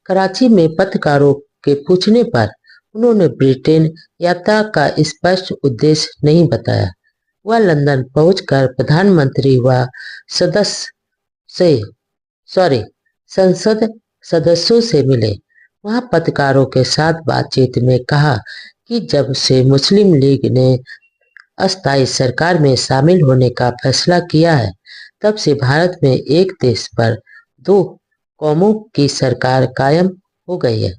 कराची में पत्रकारों के पूछने पर उन्होंने ब्रिटेन यात्रा का स्पष्ट उद्देश्य नहीं बताया। वह लंदन पहुंचकर प्रधानमंत्री व संसद सदस्यों से मिले। वहां पत्रकारों के साथ बातचीत में कहा कि जब से मुस्लिम लीग ने अस्थायी सरकार में शामिल होने का फैसला किया है, तब से भारत में एक देश पर दो कौमों की सरकार कायम हो गई है।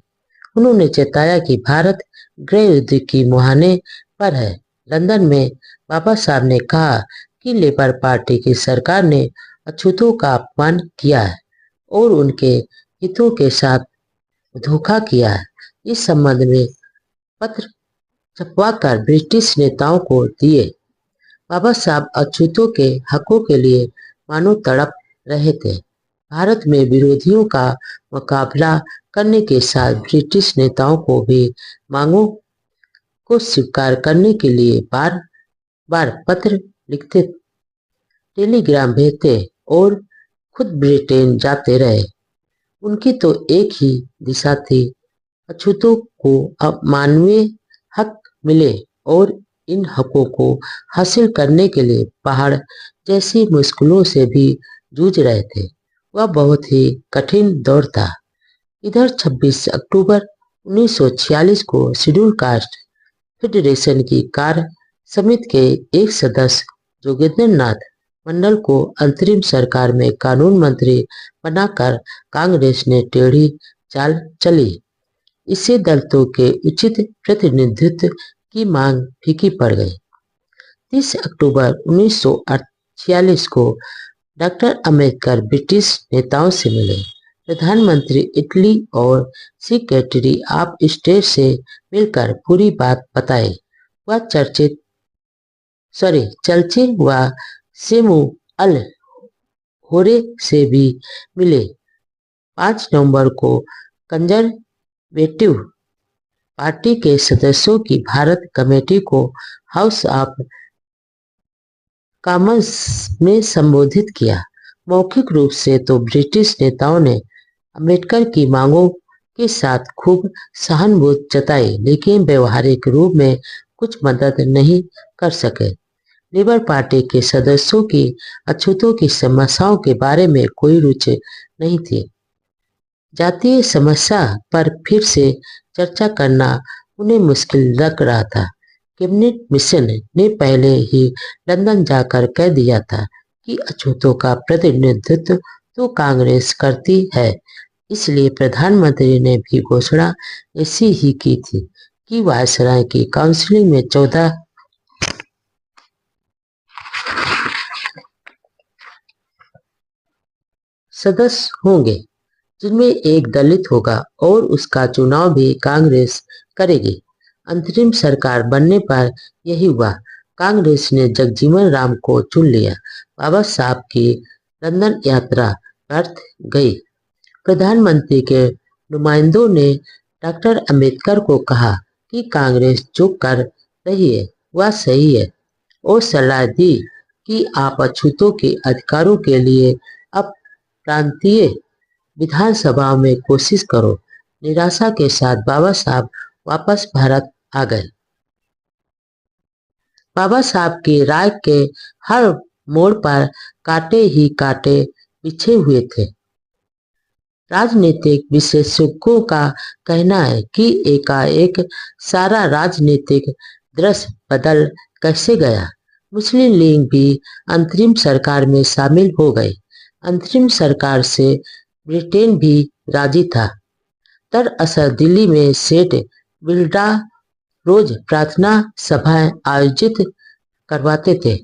उन्होंने चेताया कि भारत गृह युद्ध की मुहाने पर है। लंदन में बाबा साहब ने कहा कि लेबर पार्टी की सरकार ने अछूतों का अपमान किया है और उनके हितों के साथ धोखा किया है। इस संबंध में पत्र छपवाकर ब्रिटिश नेताओं को दिए। बाबा साहब अछूतों के हकों के लिए मानो तड़प रहे थे। भारत में विरोधियों का मुकाबला करने के साथ ब्रिटिश नेताओं को भी मांगों को स्वीकार करने के लिए बार बार पत्र लिखते, टेलीग्राम भेजते और खुद ब्रिटेन जाते रहे। उनकी तो एक ही दिशा थी, अछूतों को अब मानवीय हक मिले और इन हकों को हासिल करने के लिए पहाड़ जैसी मुश्किलों से भी जूझ रहे थे। वह बहुत ही कठिन दौर था। इधर 26 अक्टूबर 1946 को शेड्यूल कास्ट फेडरेशन की कार्य समिति के एक सदस्य जोगेंद्र नाथ मंडल को अंतरिम सरकार में कानून मंत्री बनाकर कांग्रेस ने टेढ़ी चाल चली। इससे दलितों के उचित प्रतिनिधित्व की मांग फीकी पड़ गई। 30 अक्टूबर 1946 को डॉक्टर अम्बेडकर ब्रिटिश नेताओं से मिले। प्रधानमंत्री इटली और सेक्रेटरी ऑफ स्टेट से मिलकर पूरी बात बताई। वह चर्चिल व सेमुअल होरे से भी मिले। 5 नवंबर को कंजर्वेटिव पार्टी के सदस्यों की भारत कमेटी को हाउस ऑफ कॉमन्स में संबोधित किया। मौखिक रूप से तो ब्रिटिश नेताओं ने अम्बेडकर की मांगों के साथ खूब सहानुभूति जताई, लेकिन व्यवहारिक रूप में कुछ मदद नहीं कर सके। लेबर पार्टी के सदस्यों की अछूतों की समस्याओं के बारे में कोई रुचि नहीं थी। जातीय समस्या पर फिर से चर्चा करना उन्हें मुश्किल लग रहा था। कैबिनेट मिशन ने पहले ही लंदन जाकर कह दिया था कि अछूतों का प्रतिनिधित्व तो कांग्रेस करती है, इसलिए प्रधानमंत्री ने भी घोषणा ऐसी ही की थी कि वायसराय की काउंसिल में 14 सदस्य होंगे, जिनमें एक दलित होगा और उसका चुनाव भी कांग्रेस करेगी। अंतरिम सरकार बनने पर यही हुआ। कांग्रेस ने जगजीवन राम को चुन लिया। बाबा साहब की लंदन यात्रा व्यर्थ गई। प्रधानमंत्री के नुमाइंदों ने डॉक्टर अम्बेडकर को कहा कि कांग्रेस जो कर रही है वह सही है और सलाह दी कि आप अछूतों के अधिकारों के लिए अब प्रांतीय विधानसभाओं में कोशिश करो। निराशा के साथ बाबा साहब वापस भारत आ गए। बाबा साहब की राय के हर मोड़ पर कांटे ही कांटे बिछे हुए थे। राजनीतिक विशेषज्ञों का कहना है कि एकाएक सारा राजनीतिक दृश्य बदल कैसे गया। मुस्लिम लीग भी अंतरिम सरकार में शामिल हो गई। अंतरिम सरकार से ब्रिटेन भी राजी था। दरअसल दिल्ली में सेठ बिल्डा रोज प्रार्थना सभाएं आयोजित करवाते थे,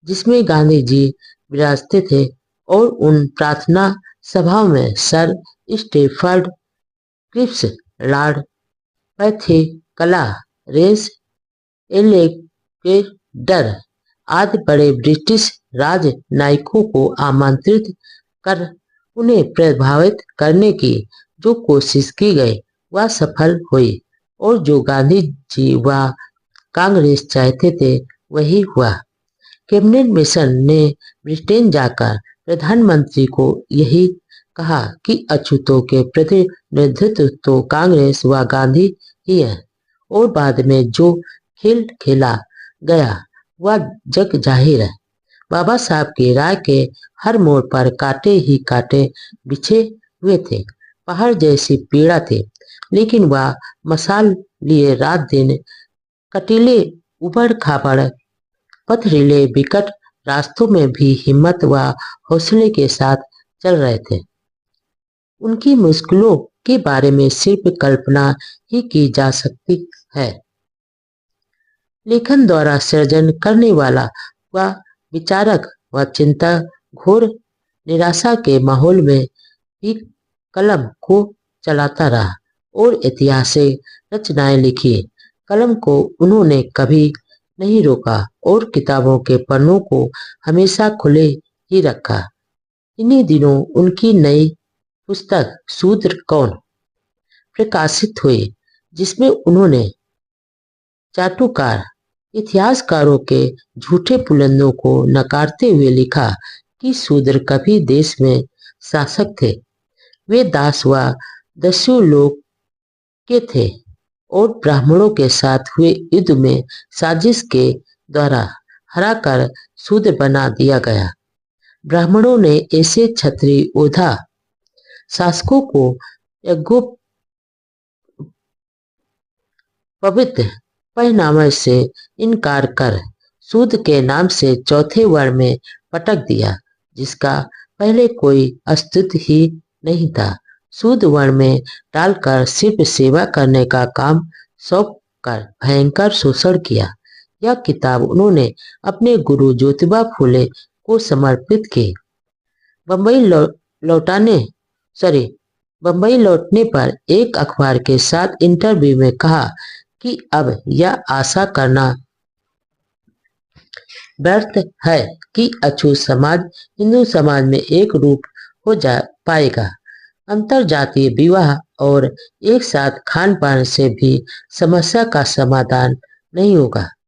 जिसमें गांधी जी विराजते थे, और उन प्रार्थना सभाओं में सर स्टेफर्ड क्रिप्स, लॉर्ड पैथिकला, रेस एलेक्जेंडर आदि बड़े ब्रिटिश राजनयिकों को आमंत्रित कर उन्हें प्रभावित करने की जो कोशिश की गई वह सफल हुई, और जो गांधी जी व कांग्रेस चाहते थे वही हुआ। कैबिनेट मिशन ने ब्रिटेन जाकर प्रधानमंत्री को यही कहा कि अछूतों के प्रतिनिधित्व तो कांग्रेस व गांधी ही है, और बाद में जो खेल खेला गया वह जग जाहिर है। बाबा साहब की राय के हर मोड़ पर कांटे ही कांटे बिछे हुए थे। पहाड़ जैसी पीड़ा थी, लेकिन वह मशाल लिए रात दिन कटीले उबड़ खाबड़ पथरीले विकट रास्तों में भी हिम्मत व हौसले के साथ चल रहे थे। उनकी मुश्किलों के बारे में सिर्फ कल्पना ही की जा सकती है। लेखन द्वारा सृजन करने वाला व विचारक व चिंतक घोर निराशा के माहौल में भी कलम को चलाता रहा और ऐतिहासिक रचनाएं लिखी। कलम को उन्होंने कभी नहीं रोका और किताबों के पन्नों को हमेशा खुले ही रखा। इन्हीं दिनों उनकी नई पुस्तक शूद्र कौन प्रकाशित हुई, जिसमें उन्होंने चाटुकार इतिहासकारों के झूठे पुलंदों को नकारते हुए लिखा कि शूद्र कभी देश में शासक थे। वे दास व दस्यु लोग के थे और ब्राह्मणों के साथ हुए युद्ध में साजिश के द्वारा हराकर शूद्र बना दिया गया। ब्राह्मणों ने ऐसे क्षत्रिय योद्धा शासकों को पवित्र पहनावे से इनकार कर शूद्र के नाम से चौथे वर्ण में पटक दिया, जिसका पहले कोई अस्तित्व ही नहीं था। शूद्र वर्ण में डालकर सिर्फ सेवा करने का काम सौंप कर भयंकर शोषण किया। यह किताब उन्होंने अपने गुरु ज्योतिबा फूले को समर्पित की। बंबई बंबई लौटने पर एक अखबार के साथ इंटरव्यू में कहा कि अब यह आशा करना व्यर्थ है कि अछूत समाज हिंदू समाज में एक रूप हो जा पाएगा। अंतर जातीय विवाह और एक साथ खान पान से भी समस्या का समाधान नहीं होगा।